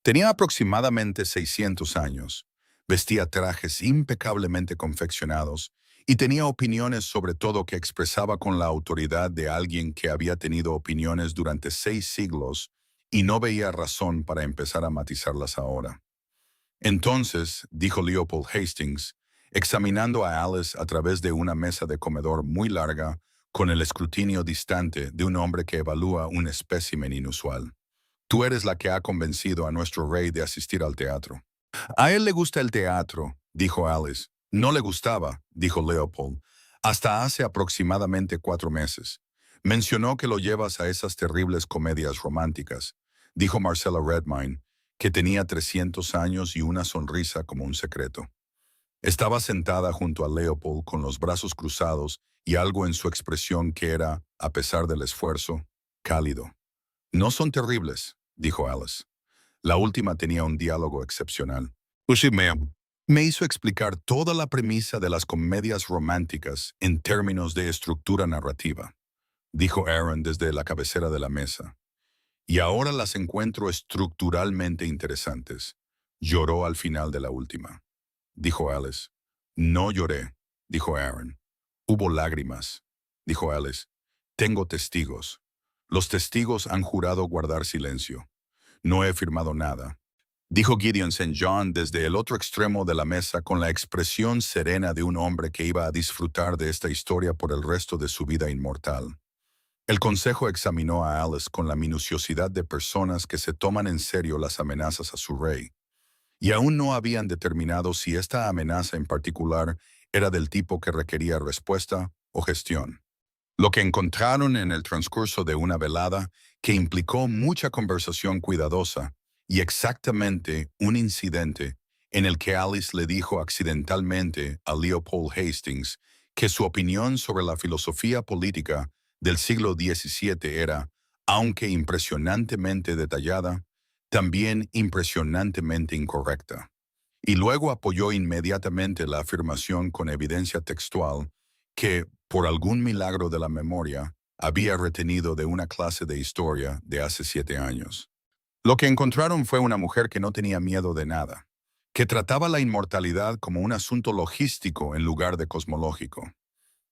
Tenía aproximadamente 600 años, vestía trajes impecablemente confeccionados y tenía opiniones sobre todo que expresaba con la autoridad de alguien que había tenido opiniones durante 6 siglos y no veía razón para empezar a matizarlas ahora. Entonces, dijo Leopold Hastings, examinando a Alice a través de una mesa de comedor muy larga, con el escrutinio distante de un hombre que evalúa un espécimen inusual. Tú eres la que ha convencido a nuestro rey de asistir al teatro. A él le gusta el teatro, dijo Alice. No le gustaba, dijo Leopold, hasta hace aproximadamente 4 meses. Mencionó que lo llevas a esas terribles comedias románticas, dijo Marcella Redmayne, que tenía 300 años y una sonrisa como un secreto. Estaba sentada junto a Leopold con los brazos cruzados y algo en su expresión que era, a pesar del esfuerzo, cálido. No son terribles, dijo Alice. La última tenía un diálogo excepcional. Sí, ma'am. Me hizo explicar toda la premisa de las comedias románticas en términos de estructura narrativa, dijo Aaron desde la cabecera de la mesa. Y ahora las encuentro estructuralmente interesantes. Lloró al final de la última, dijo Alice. No lloré, dijo Aaron. Hubo lágrimas, dijo Alice. Tengo testigos. Los testigos han jurado guardar silencio. No he firmado nada, dijo Gideon St. John desde el otro extremo de la mesa con la expresión serena de un hombre que iba a disfrutar de esta historia por el resto de su vida inmortal. El consejo examinó a Alice con la minuciosidad de personas que se toman en serio las amenazas a su rey, y aún no habían determinado si esta amenaza en particular era del tipo que requería respuesta o gestión. Lo que encontraron en el transcurso de una velada que implicó mucha conversación cuidadosa y exactamente un incidente en el que Alice le dijo accidentalmente a Leopold Hastings que su opinión sobre la filosofía política del siglo XVII era, aunque impresionantemente detallada, también impresionantemente incorrecta. Y luego apoyó inmediatamente la afirmación con evidencia textual que, por algún milagro de la memoria, había retenido de una clase de historia de hace 7 años. Lo que encontraron fue una mujer que no tenía miedo de nada, que trataba la inmortalidad como un asunto logístico en lugar de cosmológico,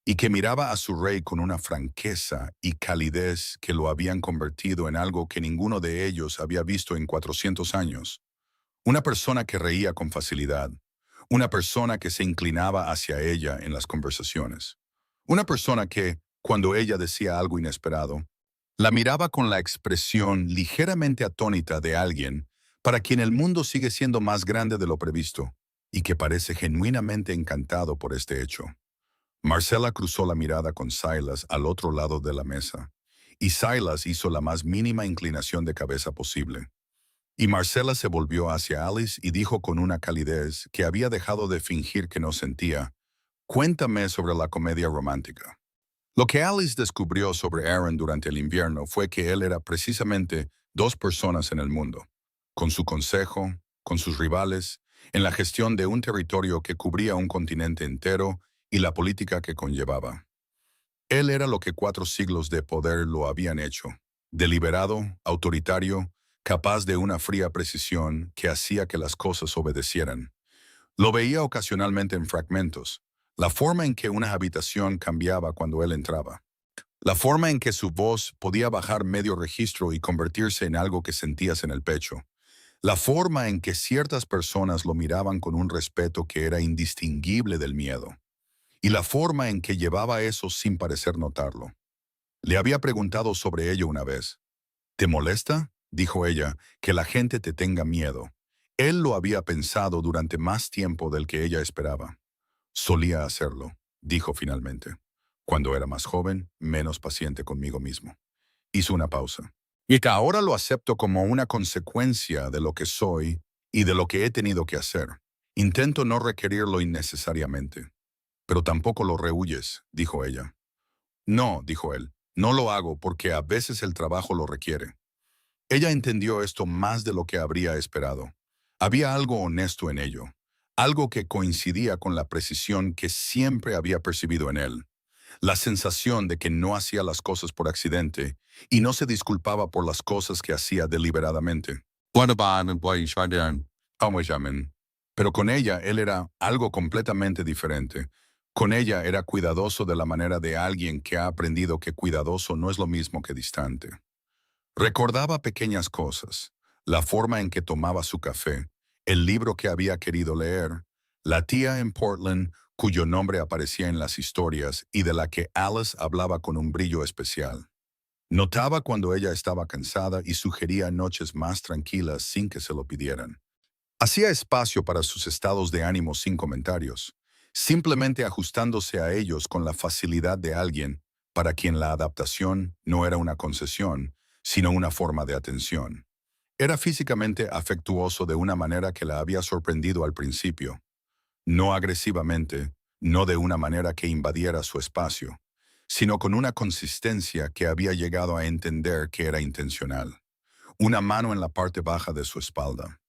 y que miraba a su rey con una franqueza y calidez que lo habían convertido en algo que ninguno de ellos había visto en 400 años. Una persona que reía con facilidad, una persona que se inclinaba hacia ella en las conversaciones, una persona que, cuando ella decía algo inesperado, la miraba con la expresión ligeramente atónita de alguien para quien el mundo sigue siendo más grande de lo previsto y que parece genuinamente encantado por este hecho. Marcela cruzó la mirada con Silas al otro lado de la mesa, y Silas hizo la más mínima inclinación de cabeza posible. Y Marcela se volvió hacia Alice y dijo con una calidez que había dejado de fingir que no sentía: «Cuéntame sobre la comedia romántica». Lo que Alice descubrió sobre Aaron durante el invierno fue que él era precisamente 2 personas en el mundo, con su consejo, con sus rivales, en la gestión de un territorio que cubría un continente entero y la política que conllevaba. Él era lo que 4 siglos de poder lo habían hecho: deliberado, autoritario, capaz de una fría precisión que hacía que las cosas obedecieran. Lo veía ocasionalmente en fragmentos, la forma en que una habitación cambiaba cuando él entraba, la forma en que su voz podía bajar medio registro y convertirse en algo que sentías en el pecho, la forma en que ciertas personas lo miraban con un respeto que era indistinguible del miedo, y la forma en que llevaba eso sin parecer notarlo. Le había preguntado sobre ello una vez. «¿Te molesta?», dijo ella, «que la gente te tenga miedo». Él lo había pensado durante más tiempo del que ella esperaba. «Solía hacerlo», dijo finalmente. «Cuando era más joven, menos paciente conmigo mismo». Hizo una pausa. «Y que ahora lo acepto como una consecuencia de lo que soy y de lo que he tenido que hacer. Intento no requerirlo innecesariamente». «Pero tampoco lo rehuyes», dijo ella. «No», dijo él, «no lo hago porque a veces el trabajo lo requiere». Ella entendió esto más de lo que habría esperado. Había algo honesto en ello, algo que coincidía con la precisión que siempre había percibido en él, la sensación de que no hacía las cosas por accidente y no se disculpaba por las cosas que hacía deliberadamente. Pero con ella él era algo completamente diferente. Con ella era cuidadoso de la manera de alguien que ha aprendido que cuidadoso no es lo mismo que distante. Recordaba pequeñas cosas, la forma en que tomaba su café, el libro que había querido leer, la tía en Portland cuyo nombre aparecía en las historias y de la que Alice hablaba con un brillo especial. Notaba cuando ella estaba cansada y sugería noches más tranquilas sin que se lo pidieran. Hacía espacio para sus estados de ánimo sin comentarios, simplemente ajustándose a ellos con la facilidad de alguien para quien la adaptación no era una concesión, sino una forma de atención. Era físicamente afectuoso de una manera que la había sorprendido al principio. no agresivamente, no de una manera que invadiera su espacio, sino con una consistencia que había llegado a entender que era intencional. Una mano en la parte baja de su espalda,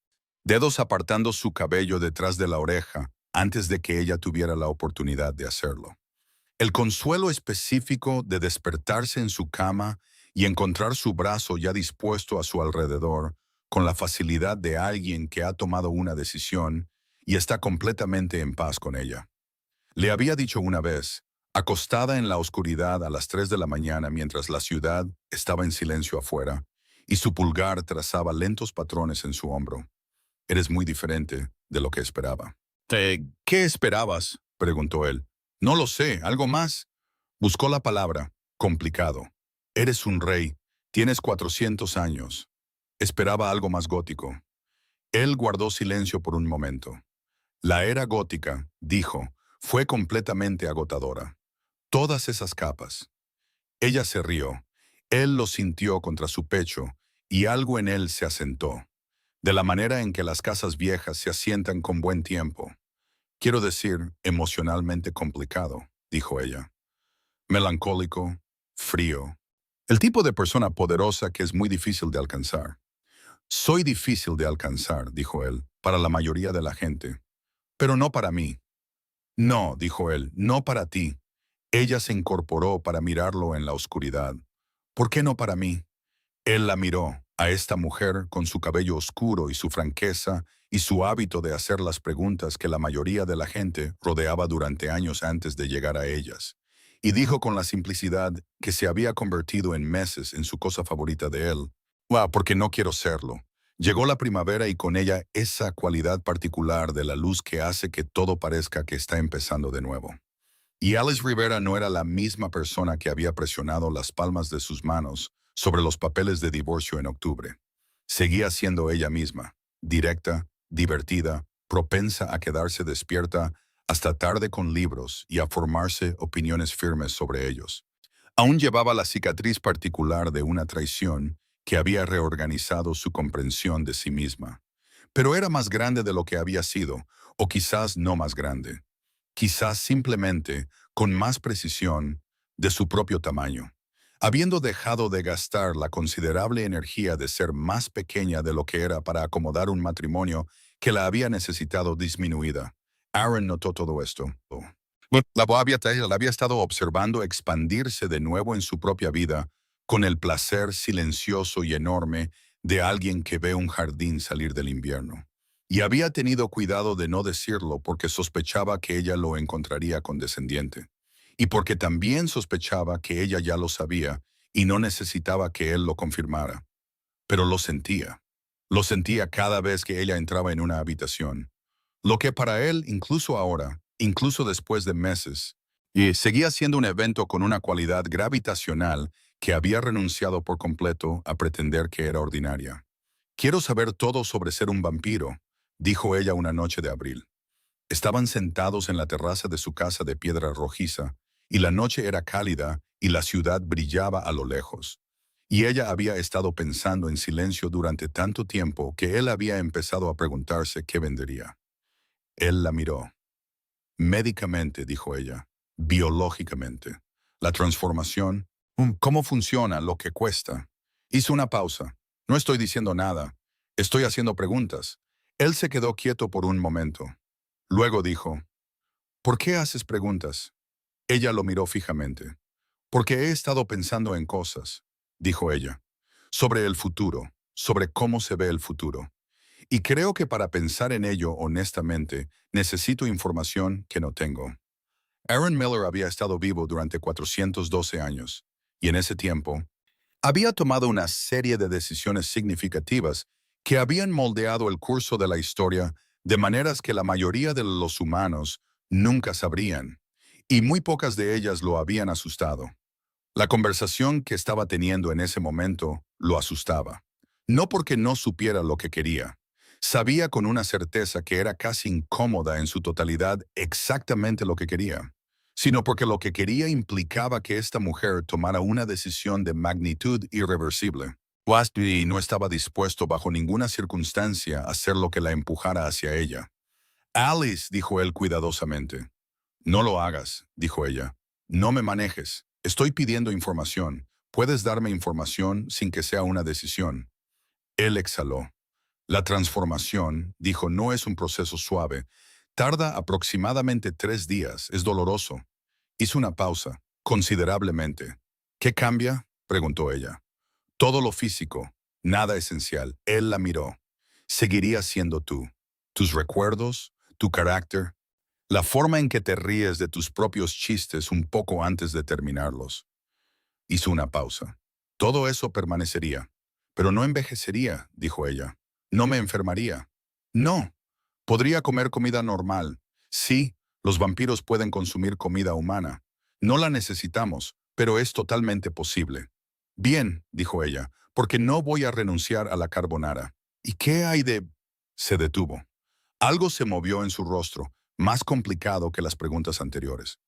dedos apartando su cabello detrás de la oreja antes de que ella tuviera la oportunidad de hacerlo. El consuelo específico de despertarse en su cama y encontrar su brazo ya dispuesto a su alrededor, con la facilidad de alguien que ha tomado una decisión y está completamente en paz con ella. Le había dicho una vez, acostada en la oscuridad a las 3 de la mañana mientras la ciudad estaba en silencio afuera, y su pulgar trazaba lentos patrones en su hombro. Eres muy diferente de lo que esperaba. ¿Qué esperabas? Preguntó él. No lo sé, ¿algo más? Buscó la palabra. Complicado. Eres un rey. Tienes 400 años. Esperaba algo más gótico. Él guardó silencio por un momento. La era gótica, dijo, fue completamente agotadora. Todas esas capas. Ella se rió. Él lo sintió contra su pecho y algo en él se asentó. De la manera en que las casas viejas se asientan con buen tiempo. Quiero decir, emocionalmente complicado, dijo ella. Melancólico, frío. El tipo de persona poderosa que es muy difícil de alcanzar. Soy difícil de alcanzar, dijo él, para la mayoría de la gente. Pero no para mí. No, dijo él, no para ti. Ella se incorporó para mirarlo en la oscuridad. ¿Por qué no para mí? Él la miró, a esta mujer con su cabello oscuro y su franqueza y su hábito de hacer las preguntas que la mayoría de la gente rodeaba durante años antes de llegar a ellas. Y dijo con la simplicidad que se había convertido en meses en su cosa favorita de él. Porque no quiero serlo. Llegó la primavera y con ella esa cualidad particular de la luz que hace que todo parezca que está empezando de nuevo. Y Alice Rivera no era la misma persona que había presionado las palmas de sus manos sobre los papeles de divorcio en octubre. Seguía siendo ella misma, directa, divertida, propensa a quedarse despierta hasta tarde con libros y a formarse opiniones firmes sobre ellos. Aún llevaba la cicatriz particular de una traición que había reorganizado su comprensión de sí misma. Pero era más grande de lo que había sido, o quizás no más grande. Quizás simplemente, con más precisión, de su propio tamaño. Habiendo dejado de gastar la considerable energía de ser más pequeña de lo que era para acomodar un matrimonio que la había necesitado disminuida. Aaron notó todo esto. La había estado observando expandirse de nuevo en su propia vida, con el placer silencioso y enorme de alguien que ve un jardín salir del invierno. Y había tenido cuidado de no decirlo porque sospechaba que ella lo encontraría condescendiente. Y porque también sospechaba que ella ya lo sabía y no necesitaba que él lo confirmara. Pero lo sentía. Lo sentía cada vez que ella entraba en una habitación. Lo que para él, incluso ahora, incluso después de meses, y seguía siendo un evento con una cualidad gravitacional que había renunciado por completo a pretender que era ordinaria. Quiero saber todo sobre ser un vampiro, dijo ella una noche de abril. Estaban sentados en la terraza de su casa de piedra rojiza, y la noche era cálida y la ciudad brillaba a lo lejos. Y ella había estado pensando en silencio durante tanto tiempo que él había empezado a preguntarse qué vendería. Él la miró. Médicamente, dijo ella, biológicamente. La transformación, cómo funciona, lo que cuesta. Hizo una pausa. No estoy diciendo nada. Estoy haciendo preguntas. Él se quedó quieto por un momento. Luego dijo, ¿por qué haces preguntas? Ella lo miró fijamente. Porque he estado pensando en cosas, dijo ella, sobre el futuro, sobre cómo se ve el futuro. Y creo que para pensar en ello honestamente, necesito información que no tengo. Aaron Miller había estado vivo durante 412 años, y en ese tiempo, había tomado una serie de decisiones significativas que habían moldeado el curso de la historia de maneras que la mayoría de los humanos nunca sabrían, y muy pocas de ellas lo habían asustado. La conversación que estaba teniendo en ese momento lo asustaba. No porque no supiera lo que quería. Sabía con una certeza que era casi incómoda en su totalidad exactamente lo que quería, sino porque lo que quería implicaba que esta mujer tomara una decisión de magnitud irreversible. Y no estaba dispuesto bajo ninguna circunstancia a hacer lo que la empujara hacia ella. Alice, dijo él cuidadosamente. No lo hagas, dijo ella. No me manejes. Estoy pidiendo información. Puedes darme información sin que sea una decisión. Él exhaló. La transformación, dijo, no es un proceso suave. Tarda aproximadamente 3 días. Es doloroso. Hizo una pausa, considerablemente. ¿Qué cambia? Preguntó ella. Todo lo físico, nada esencial. Él la miró. Seguirías siendo tú. Tus recuerdos, tu carácter, la forma en que te ríes de tus propios chistes un poco antes de terminarlos. Hizo una pausa. Todo eso permanecería. Pero no envejecería, dijo ella. No me enfermaría. No. Podría comer comida normal. Sí, los vampiros pueden consumir comida humana. No la necesitamos, pero es totalmente posible. Bien, dijo ella, porque no voy a renunciar a la carbonara. ¿Y qué hay de...? Se detuvo. Algo se movió en su rostro, más complicado que las preguntas anteriores.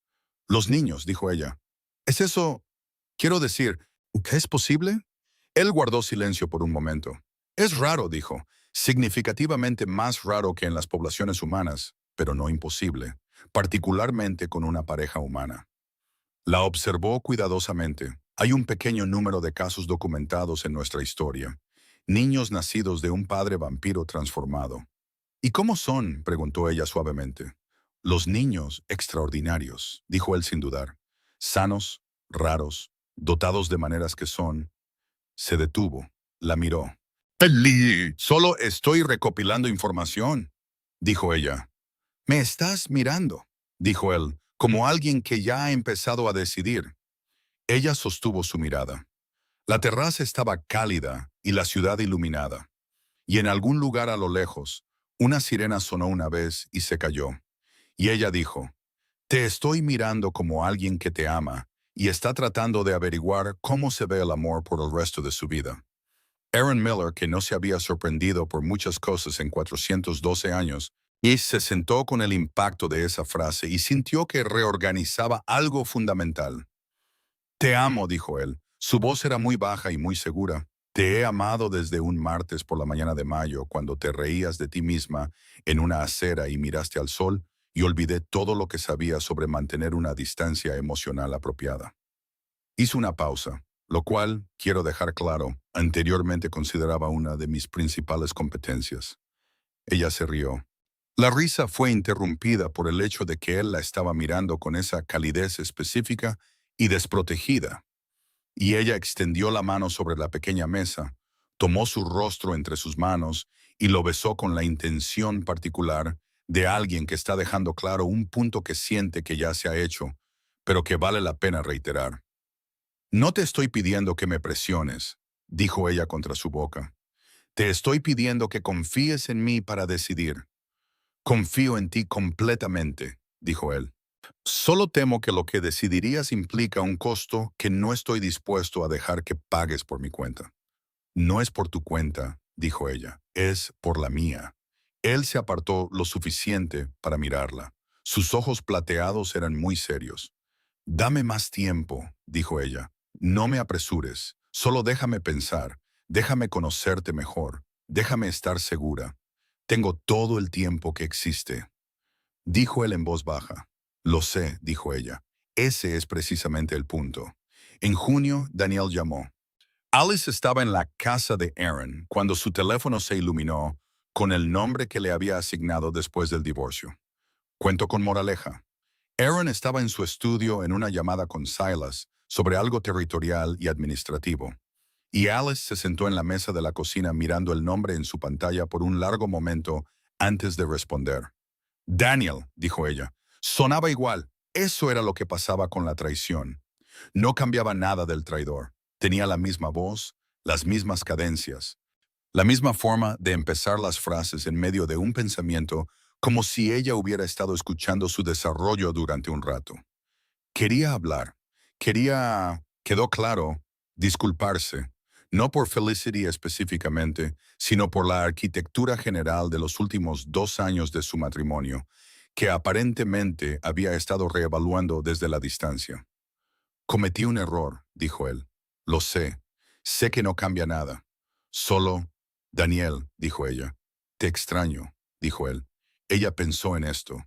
Los niños, dijo ella. ¿Es eso? Quiero decir, ¿qué es posible? Él guardó silencio por un momento. Es raro, dijo, significativamente más raro que en las poblaciones humanas, pero no imposible, particularmente con una pareja humana. La observó cuidadosamente. Hay un pequeño número de casos documentados en nuestra historia. Niños nacidos de un padre vampiro transformado. ¿Y cómo son?, preguntó ella suavemente. Los niños extraordinarios, dijo él sin dudar. Sanos, raros, dotados de maneras que son. Se detuvo, la miró. Eli, solo estoy recopilando información, dijo ella. Me estás mirando, dijo él, como alguien que ya ha empezado a decidir. Ella sostuvo su mirada. La terraza estaba cálida y la ciudad iluminada. Y en algún lugar a lo lejos, una sirena sonó una vez y se cayó. Y ella dijo, te estoy mirando como alguien que te ama y está tratando de averiguar cómo se ve el amor por el resto de su vida. Aaron Miller, que no se había sorprendido por muchas cosas en 412 años, y se sentó con el impacto de esa frase y sintió que reorganizaba algo fundamental. Te amo, dijo él. Su voz era muy baja y muy segura. Te he amado desde un martes por la mañana de mayo, cuando te reías de ti misma en una acera y miraste al sol, y olvidé todo lo que sabía sobre mantener una distancia emocional apropiada. Hizo una pausa, lo cual, quiero dejar claro, anteriormente consideraba una de mis principales competencias. Ella se rió. La risa fue interrumpida por el hecho de que él la estaba mirando con esa calidez específica y desprotegida, y ella extendió la mano sobre la pequeña mesa, tomó su rostro entre sus manos y lo besó con la intención particular de alguien que está dejando claro un punto que siente que ya se ha hecho, pero que vale la pena reiterar. No te estoy pidiendo que me presiones, dijo ella contra su boca. Te estoy pidiendo que confíes en mí para decidir. Confío en ti completamente, dijo él. Solo temo que lo que decidirías implica un costo que no estoy dispuesto a dejar que pagues por mi cuenta. No es por tu cuenta, dijo ella, es por la mía. Él se apartó lo suficiente para mirarla. Sus ojos plateados eran muy serios. Dame más tiempo, dijo ella. No me apresures, solo déjame pensar, déjame conocerte mejor, déjame estar segura. Tengo todo el tiempo que existe. Dijo él en voz baja. Lo sé, dijo ella. Ese es precisamente el punto. En junio, Daniel llamó. Alice estaba en la casa de Aaron cuando su teléfono se iluminó con el nombre que le había asignado después del divorcio. Cuento con moraleja. Aaron estaba en su estudio en una llamada con Silas sobre algo territorial y administrativo, y Alice se sentó en la mesa de la cocina mirando el nombre en su pantalla por un largo momento antes de responder. Daniel, dijo ella, sonaba igual. Eso era lo que pasaba con la traición. No cambiaba nada del traidor. Tenía la misma voz, las mismas cadencias, la misma forma de empezar las frases en medio de un pensamiento, como si ella hubiera estado escuchando su desarrollo durante un rato. Quería hablar. Quedó claro, disculparse, no por Felicity específicamente, sino por la arquitectura general de los últimos 2 años de su matrimonio, que aparentemente había estado reevaluando desde la distancia. Cometí un error, dijo él. Lo sé. Sé que no cambia nada. Solo, Daniel, dijo ella. Te extraño, dijo él. Ella pensó en esto.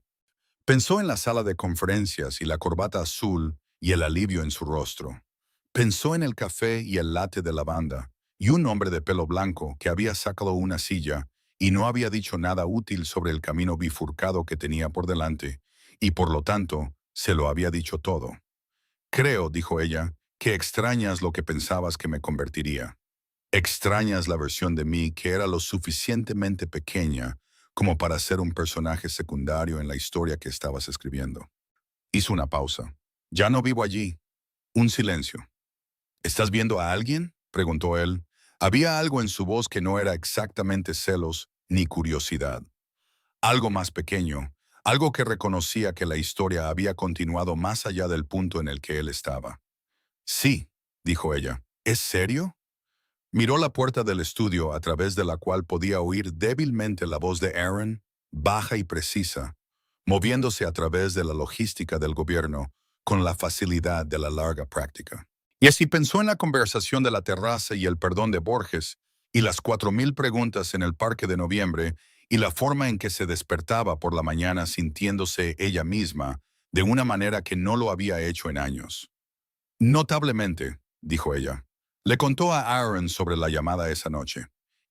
Pensó en la sala de conferencias y la corbata azul y el alivio en su rostro. Pensó en el café y el latte de lavanda, y un hombre de pelo blanco que había sacado una silla y no había dicho nada útil sobre el camino bifurcado que tenía por delante, y por lo tanto, se lo había dicho todo. Creo, dijo ella, que extrañas lo que pensabas que me convertiría. Extrañas la versión de mí que era lo suficientemente pequeña como para ser un personaje secundario en la historia que estabas escribiendo. Hizo una pausa. Ya no vivo allí. Un silencio. ¿Estás viendo a alguien?, preguntó él. Había algo en su voz que no era exactamente celos ni curiosidad. Algo más pequeño, algo que reconocía que la historia había continuado más allá del punto en el que él estaba. Sí, dijo ella. ¿Es serio? Miró la puerta del estudio a través de la cual podía oír débilmente la voz de Aaron, baja y precisa, moviéndose a través de la logística del gobierno con la facilidad de la larga práctica. Y así pensó en la conversación de la terraza y el perdón de Borges, y las 4000 preguntas en el parque de noviembre, y la forma en que se despertaba por la mañana sintiéndose ella misma de una manera que no lo había hecho en años. Notablemente, dijo ella, le contó a Aaron sobre la llamada esa noche.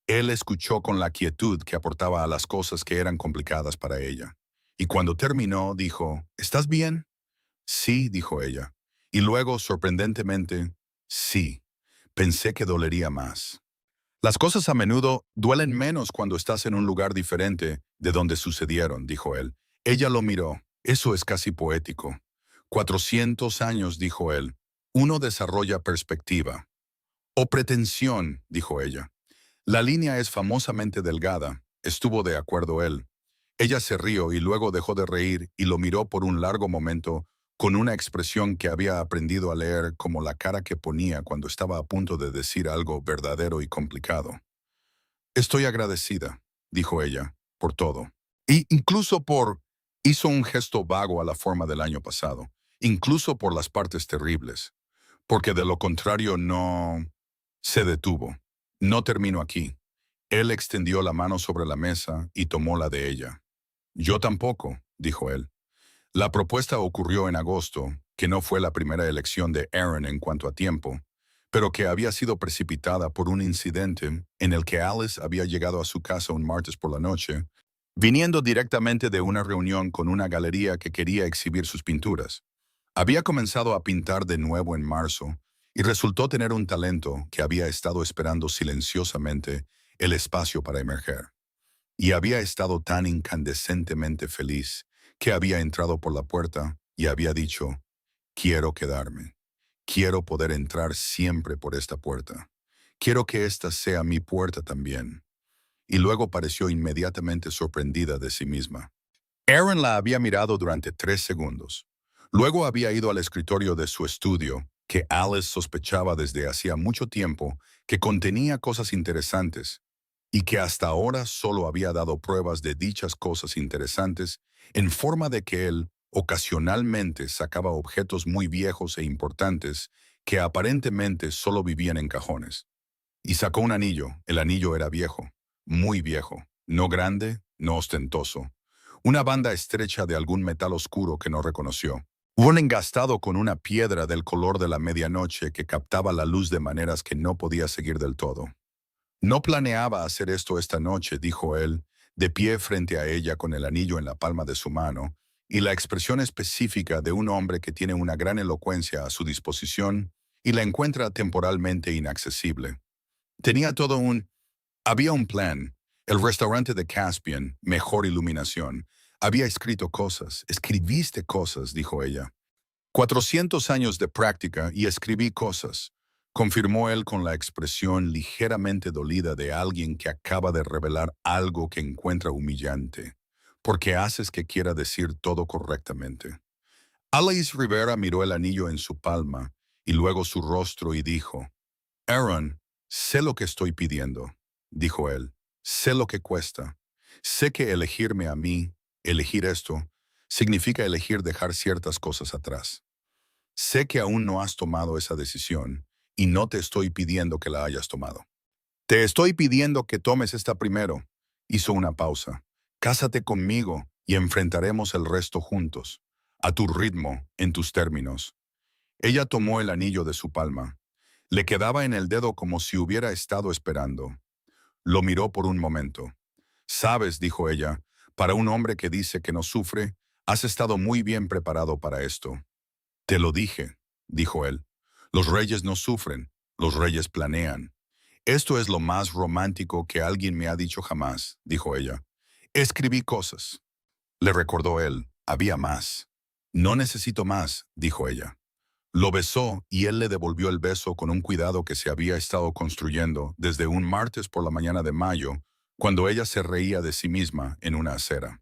Él escuchó con la quietud que aportaba a las cosas que eran complicadas para ella. Y cuando terminó, dijo, ¿estás bien? Sí, dijo ella. Y luego, sorprendentemente, sí. Pensé que dolería más. Las cosas a menudo duelen menos cuando estás en un lugar diferente de donde sucedieron, dijo él. Ella lo miró. Eso es casi poético. 400 años, dijo él. Uno desarrolla perspectiva. O pretensión, dijo ella. La línea es famosamente delgada. Estuvo de acuerdo él. Ella se rió y luego dejó de reír y lo miró por un largo momento con una expresión que había aprendido a leer como la cara que ponía cuando estaba a punto de decir algo verdadero y complicado. Estoy agradecida, dijo ella, por todo. Y incluso por... Hizo un gesto vago a la forma del año pasado. Incluso por las partes terribles. Porque de lo contrario no... Se detuvo. No termino aquí. Él extendió la mano sobre la mesa y tomó la de ella. Yo tampoco, dijo él. La propuesta ocurrió en agosto, que no fue la primera elección de Aaron en cuanto a tiempo, pero que había sido precipitada por un incidente en el que Alice había llegado a su casa un martes por la noche, viniendo directamente de una reunión con una galería que quería exhibir sus pinturas. Había comenzado a pintar de nuevo en marzo y resultó tener un talento que había estado esperando silenciosamente el espacio para emerger. Y había estado tan incandescentemente feliz que había entrado por la puerta y había dicho, quiero quedarme. Quiero poder entrar siempre por esta puerta. Quiero que esta sea mi puerta también. Y luego pareció inmediatamente sorprendida de sí misma. Aaron la había mirado durante 3 segundos. Luego había ido al escritorio de su estudio, que Alice sospechaba desde hacía mucho tiempo que contenía cosas interesantes, y que hasta ahora solo había dado pruebas de dichas cosas interesantes en forma de que él ocasionalmente sacaba objetos muy viejos e importantes que aparentemente solo vivían en cajones. Y sacó un anillo. El anillo era viejo, muy viejo, no grande, no ostentoso. Una banda estrecha de algún metal oscuro que no reconoció. Un engastado con una piedra del color de la medianoche que captaba la luz de maneras que no podía seguir del todo. No planeaba hacer esto esta noche, dijo él, de pie frente a ella con el anillo en la palma de su mano, y la expresión específica de un hombre que tiene una gran elocuencia a su disposición y la encuentra temporalmente inaccesible. Tenía todo un... Había un plan. El restaurante de Caspian, mejor iluminación. Había escrito cosas. Escribiste cosas, dijo ella. 400 años de práctica y escribí cosas, confirmó él con la expresión ligeramente dolida de alguien que acaba de revelar algo que encuentra humillante, porque haces que quiera decir todo correctamente. Alice Rivera miró el anillo en su palma y luego su rostro y dijo, Aaron, sé lo que estoy pidiendo, dijo él, sé lo que cuesta. Sé que elegirme a mí, elegir esto, significa elegir dejar ciertas cosas atrás. Sé que aún no has tomado esa decisión y no te estoy pidiendo que la hayas tomado. Te estoy pidiendo que tomes esta primero. Hizo una pausa. Cásate conmigo y enfrentaremos el resto juntos, a tu ritmo, en tus términos. Ella tomó el anillo de su palma. Le quedaba en el dedo como si hubiera estado esperando. Lo miró por un momento. Sabes, dijo ella, para un hombre que dice que no sufre, has estado muy bien preparado para esto. Te lo dije, dijo él. Los reyes no sufren, los reyes planean. Esto es lo más romántico que alguien me ha dicho jamás, dijo ella. Escribí cosas. Le recordó él, había más. No necesito más, dijo ella. Lo besó y él le devolvió el beso con un cuidado que se había estado construyendo desde un martes por la mañana de mayo, cuando ella se reía de sí misma en una acera.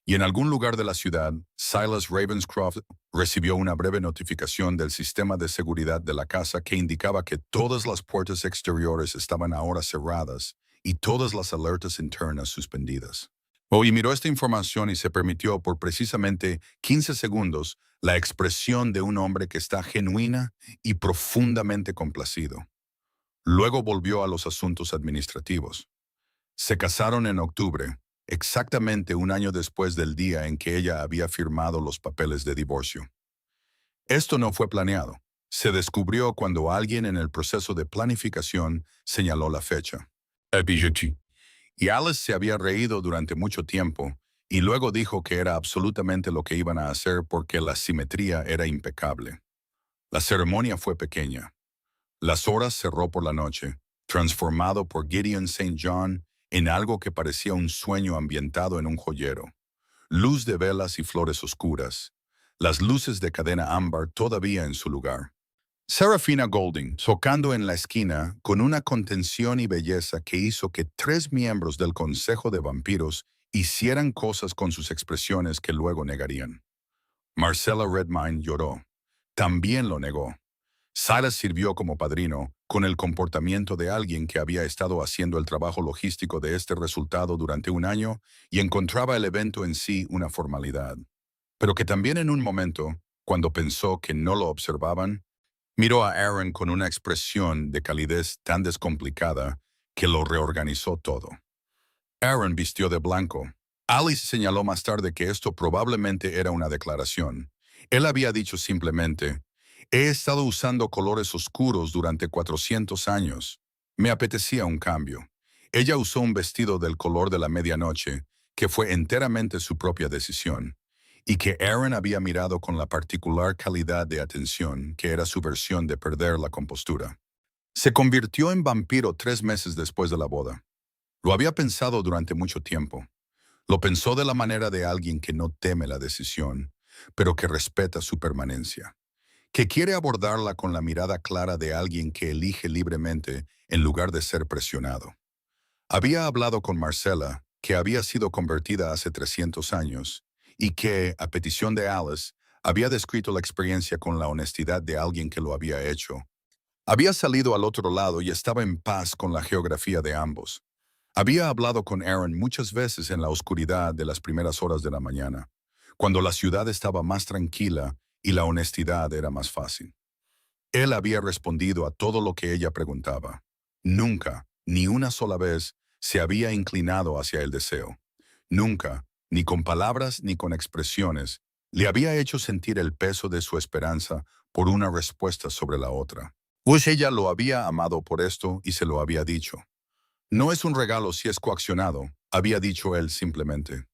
Y en algún lugar de la ciudad, Silas Ravenscroft recibió una breve notificación del sistema de seguridad de la casa que indicaba que todas las puertas exteriores estaban ahora cerradas y todas las alertas internas suspendidas. Y miró esta información y se permitió por precisamente 15 segundos la expresión de un hombre que está genuina y profundamente complacido. Luego volvió a los asuntos administrativos. Se casaron en octubre, exactamente un año después del día en que ella había firmado los papeles de divorcio. Esto no fue planeado. Se descubrió cuando alguien en el proceso de planificación señaló la fecha. Y Alice se había reído durante mucho tiempo y luego dijo que era absolutamente lo que iban a hacer porque la simetría era impecable. La ceremonia fue pequeña. Las horas cerró por la noche, transformado por Gideon St. John en algo que parecía un sueño ambientado en un joyero. Luz de velas y flores oscuras. Las luces de cadena ámbar todavía en su lugar. Serafina Golding, tocando en la esquina con una contención y belleza que hizo que 3 miembros del Consejo de Vampiros hicieran cosas con sus expresiones que luego negarían. Marcella Redmine lloró. También lo negó. Silas sirvió como padrino, con el comportamiento de alguien que había estado haciendo el trabajo logístico de este resultado durante un año y encontraba el evento en sí una formalidad. Pero que también en un momento, cuando pensó que no lo observaban, miró a Aaron con una expresión de calidez tan descomplicada que lo reorganizó todo. Aaron vistió de blanco. Alice señaló más tarde que esto probablemente era una declaración. Él había dicho simplemente, he estado usando colores oscuros durante 400 años. Me apetecía un cambio. Ella usó un vestido del color de la medianoche, que fue enteramente su propia decisión, y que Aaron había mirado con la particular calidad de atención que era su versión de perder la compostura. Se convirtió en vampiro 3 meses después de la boda. Lo había pensado durante mucho tiempo. Lo pensó de la manera de alguien que no teme la decisión, pero que respeta su permanencia, que quiere abordarla con la mirada clara de alguien que elige libremente en lugar de ser presionado. Había hablado con Marcella, que había sido convertida hace 300 años, y que, a petición de Alice, había descrito la experiencia con la honestidad de alguien que lo había hecho. Había salido al otro lado y estaba en paz con la geografía de ambos. Había hablado con Aaron muchas veces en la oscuridad de las primeras horas de la mañana, cuando la ciudad estaba más tranquila y la honestidad era más fácil. Él había respondido a todo lo que ella preguntaba. Nunca, ni una sola vez, se había inclinado hacia el deseo. Nunca, ni con palabras ni con expresiones, le había hecho sentir el peso de su esperanza por una respuesta sobre la otra. Pues ella lo había amado por esto y se lo había dicho. No es un regalo si es coaccionado, había dicho él simplemente.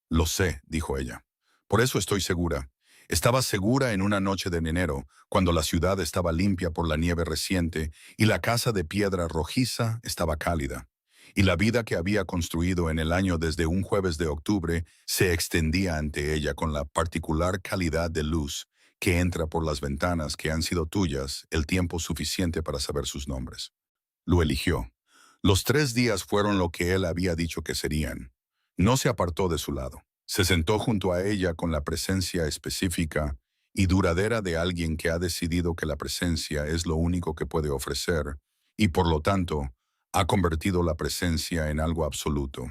Lo sé, dijo ella. Por eso estoy segura. Estaba segura en una noche de enero, cuando la ciudad estaba limpia por la nieve reciente y la casa de piedra rojiza estaba cálida. Y la vida que había construido en el año desde un jueves de octubre se extendía ante ella con la particular calidad de luz que entra por las ventanas que han sido tuyas el tiempo suficiente para saber sus nombres. Lo eligió. Los 3 días fueron lo que él había dicho que serían. No se apartó de su lado. Se sentó junto a ella con la presencia específica y duradera de alguien que ha decidido que la presencia es lo único que puede ofrecer y, por lo tanto, ha convertido la presencia en algo absoluto.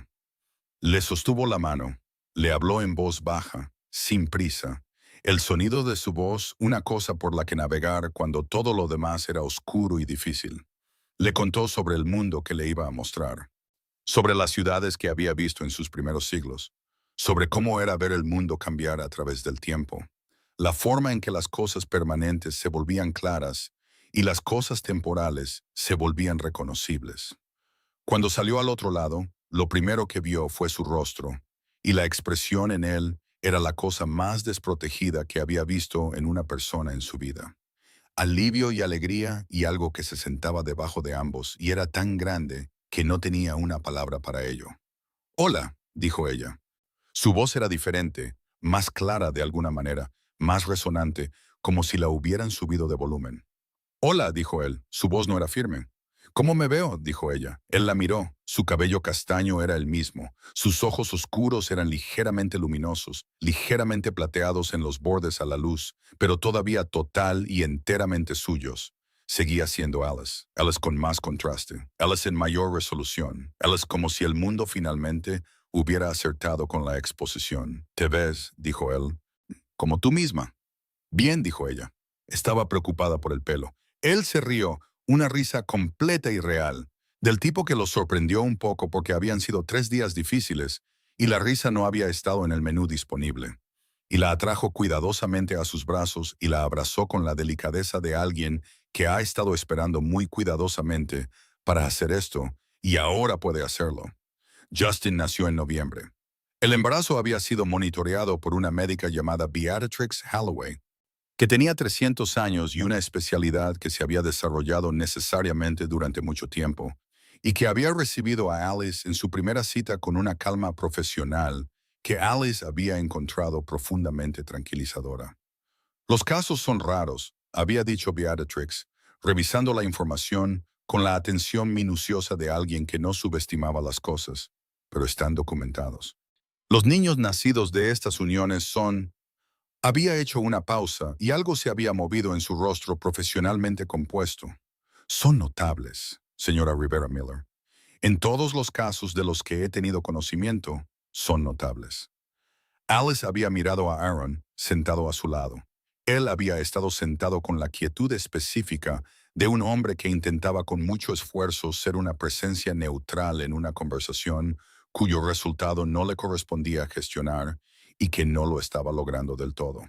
Le sostuvo la mano, le habló en voz baja, sin prisa, el sonido de su voz una cosa por la que navegar cuando todo lo demás era oscuro y difícil. Le contó sobre el mundo que le iba a mostrar. sobre las ciudades que había visto en sus primeros siglos, sobre cómo era ver el mundo cambiar a través del tiempo, la forma en que las cosas permanentes se volvían claras y las cosas temporales se volvían reconocibles. Cuando salió al otro lado, lo primero que vio fue su rostro, y la expresión en él era la cosa más desprotegida que había visto en una persona en su vida. Alivio y alegría y algo que se sentaba debajo de ambos y era tan grande que no tenía una palabra para ello. Hola, dijo ella. Su voz era diferente, más clara de alguna manera, más resonante, como si la hubieran subido de volumen. Hola, dijo él. Su voz no era firme. ¿Cómo me veo?, dijo ella. Él la miró. Su cabello castaño era el mismo. Sus ojos oscuros eran ligeramente luminosos, ligeramente plateados en los bordes a la luz, pero todavía total y enteramente suyos. Seguía siendo Alice. Alice con más contraste. Alice en mayor resolución. Alice como si el mundo finalmente hubiera acertado con la exposición. «Te ves», dijo él, «como tú misma». «Bien», dijo ella. Estaba preocupada por el pelo. Él se rió, una risa completa y real, del tipo que lo sorprendió un poco porque habían sido 3 días difíciles y la risa no había estado en el menú disponible. Y la atrajo cuidadosamente a sus brazos y la abrazó con la delicadeza de alguien que ha estado esperando muy cuidadosamente para hacer esto y ahora puede hacerlo. Justin nació en noviembre. El embarazo había sido monitoreado por una médica llamada Beatrix Halloway, que tenía 300 años y una especialidad que se había desarrollado necesariamente durante mucho tiempo, y que había recibido a Alice en su primera cita con una calma profesional que Alice había encontrado profundamente tranquilizadora. Los casos son raros, había dicho Beatrix, revisando la información con la atención minuciosa de alguien que no subestimaba las cosas, pero están documentados. Los niños nacidos de estas uniones son... Había hecho una pausa y algo se había movido en su rostro profesionalmente compuesto. Son notables, señora Rivera Miller. En todos los casos de los que he tenido conocimiento, son notables. Alice había mirado a Aaron, sentado a su lado. Él había estado sentado con la quietud específica de un hombre que intentaba con mucho esfuerzo ser una presencia neutral en una conversación cuyo resultado no le correspondía gestionar y que no lo estaba logrando del todo.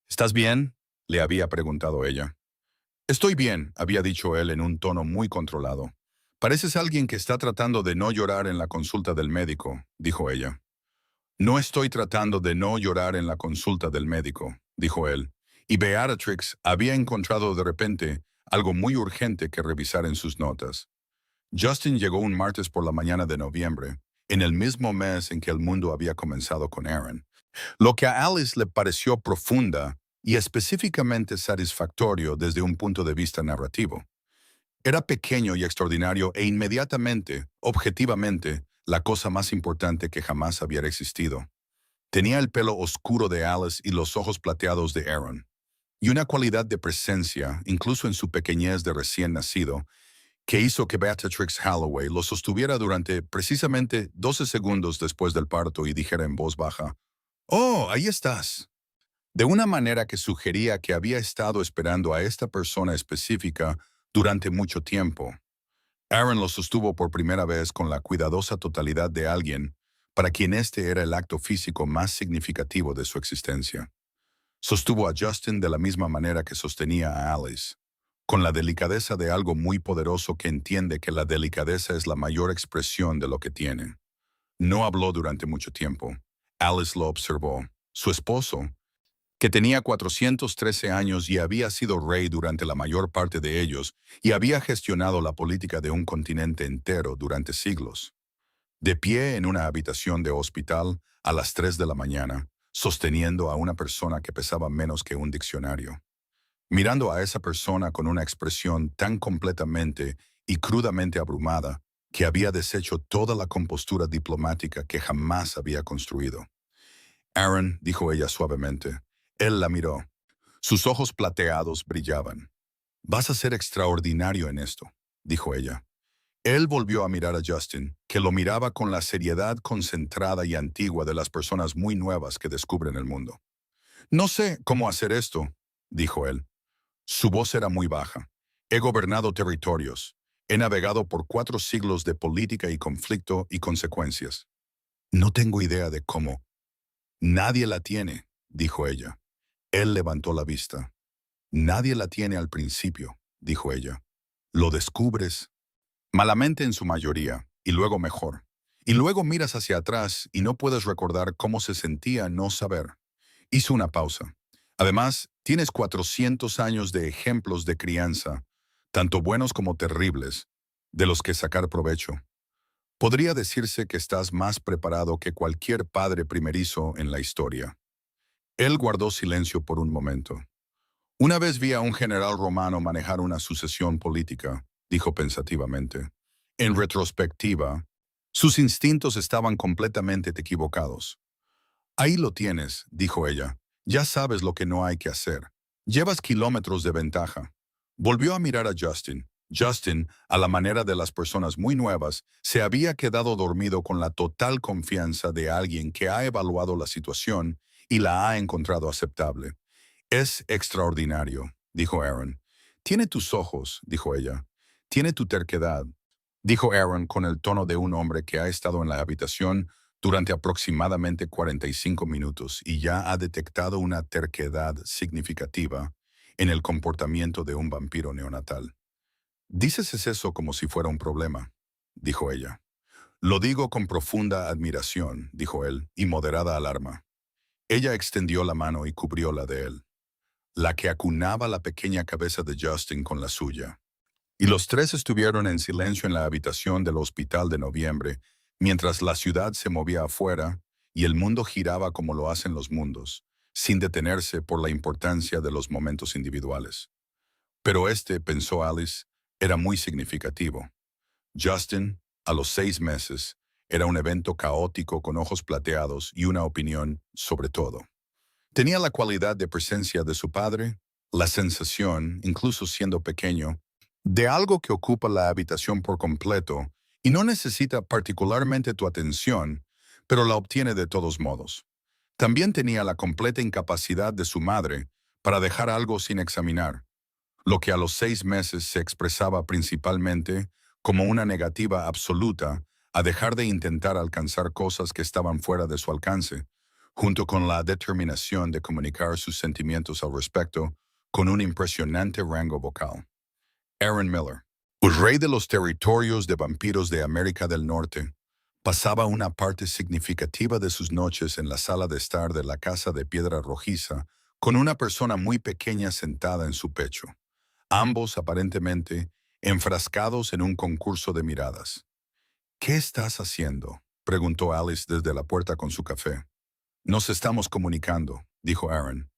«¿Estás bien?», le había preguntado ella. «Estoy bien», había dicho él en un tono muy controlado. «Pareces alguien que está tratando de no llorar en la consulta del médico», dijo ella. «No estoy tratando de no llorar en la consulta del médico», dijo él, y Beatrix había encontrado de repente algo muy urgente que revisar en sus notas. Justin llegó un martes por la mañana de noviembre, en el mismo mes en que el mundo había comenzado con Aaron, lo que a Alice le pareció profunda y específicamente satisfactorio desde un punto de vista narrativo. Era pequeño y extraordinario e inmediatamente, objetivamente, la cosa más importante que jamás había existido. Tenía el pelo oscuro de Alice y los ojos plateados de Aaron, y una cualidad de presencia, incluso en su pequeñez de recién nacido, que hizo que Beatrix Halloway lo sostuviera durante precisamente 12 segundos después del parto y dijera en voz baja, «Oh, ahí estás», de una manera que sugería que había estado esperando a esta persona específica durante mucho tiempo. Aaron lo sostuvo por primera vez con la cuidadosa totalidad de alguien para quien este era el acto físico más significativo de su existencia. Sostuvo a Justin de la misma manera que sostenía a Alice, con la delicadeza de algo muy poderoso que entiende que la delicadeza es la mayor expresión de lo que tiene. No habló durante mucho tiempo. Alice lo observó. Su esposo, que tenía 413 años y había sido rey durante la mayor parte de ellos y había gestionado la política de un continente entero durante siglos. De pie en una habitación de hospital a las 3 de la mañana, sosteniendo a una persona que pesaba menos que un diccionario. Mirando a esa persona con una expresión tan completamente y crudamente abrumada que había deshecho toda la compostura diplomática que jamás había construido. «Aaron», dijo ella suavemente. Él la miró. Sus ojos plateados brillaban. «Vas a ser extraordinario en esto», dijo ella. Él volvió a mirar a Justin, que lo miraba con la seriedad concentrada y antigua de las personas muy nuevas que descubren el mundo. «No sé cómo hacer esto», dijo él. Su voz era muy baja. «He gobernado territorios. He navegado por 4 siglos de política y conflicto y consecuencias. No tengo idea de cómo. Nadie la tiene, dijo ella. Él levantó la vista. Nadie la tiene al principio, dijo ella. Lo descubres malamente en su mayoría, y luego mejor. Y luego miras hacia atrás y no puedes recordar cómo se sentía no saber. Hizo una pausa. Además, tienes 400 años de ejemplos de crianza, tanto buenos como terribles, de los que sacar provecho. Podría decirse que estás más preparado que cualquier padre primerizo en la historia. Él guardó silencio por un momento. Una vez vi a un general romano manejar una sucesión política, dijo pensativamente. En retrospectiva, sus instintos estaban completamente equivocados. Ahí lo tienes, dijo ella. Ya sabes lo que no hay que hacer. Llevas kilómetros de ventaja. Volvió a mirar a Justin. Justin, a la manera de las personas muy nuevas, se había quedado dormido con la total confianza de alguien que ha evaluado la situación y la ha encontrado aceptable. Es extraordinario, dijo Aaron. Tiene tus ojos, dijo ella. Tiene tu terquedad, dijo Aaron con el tono de un hombre que ha estado en la habitación durante aproximadamente 45 minutos y ya ha detectado una terquedad significativa en el comportamiento de un vampiro neonatal. Dices eso como si fuera un problema, dijo ella. Lo digo con profunda admiración, dijo él, y moderada alarma. Ella extendió la mano y cubrió la de él, la que acunaba la pequeña cabeza de Justin con la suya. Y los tres estuvieron en silencio en la habitación del hospital de noviembre, mientras la ciudad se movía afuera y el mundo giraba como lo hacen los mundos, sin detenerse por la importancia de los momentos individuales. Pero pensó Alice, era muy significativo. Justin, a los 6 meses, era un evento caótico con ojos plateados y una opinión sobre todo. Tenía la cualidad de presencia de su padre, la sensación, incluso siendo pequeño, de algo que ocupa la habitación por completo y no necesita particularmente tu atención, pero la obtiene de todos modos. También tenía la completa incapacidad de su madre para dejar algo sin examinar, lo que a los 6 meses se expresaba principalmente como una negativa absoluta a dejar de intentar alcanzar cosas que estaban fuera de su alcance, junto con la determinación de comunicar sus sentimientos al respecto con un impresionante rango vocal. Aaron Miller, el rey de los territorios de vampiros de América del Norte, pasaba una parte significativa de sus noches en la sala de estar de la casa de piedra rojiza con una persona muy pequeña sentada en su pecho, ambos aparentemente enfrascados en un concurso de miradas. ¿Qué estás haciendo?, preguntó Alice desde la puerta con su café. Nos estamos comunicando, dijo Aaron.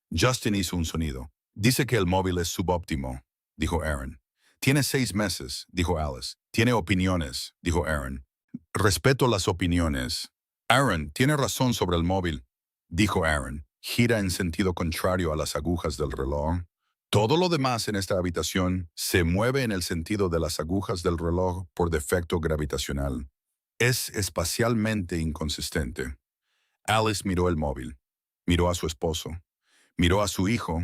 Justin hizo un sonido. Dice que el móvil es subóptimo, dijo Aaron. Tiene 6 meses, dijo Alice. Tiene opiniones, dijo Aaron. Respeto las opiniones. Aaron, tiene razón sobre el móvil, dijo Aaron. Gira en sentido contrario a las agujas del reloj. Todo lo demás en esta habitación se mueve en el sentido de las agujas del reloj por defecto gravitacional. Es espacialmente inconsistente. Alice miró el móvil, miró a su esposo, miró a su hijo,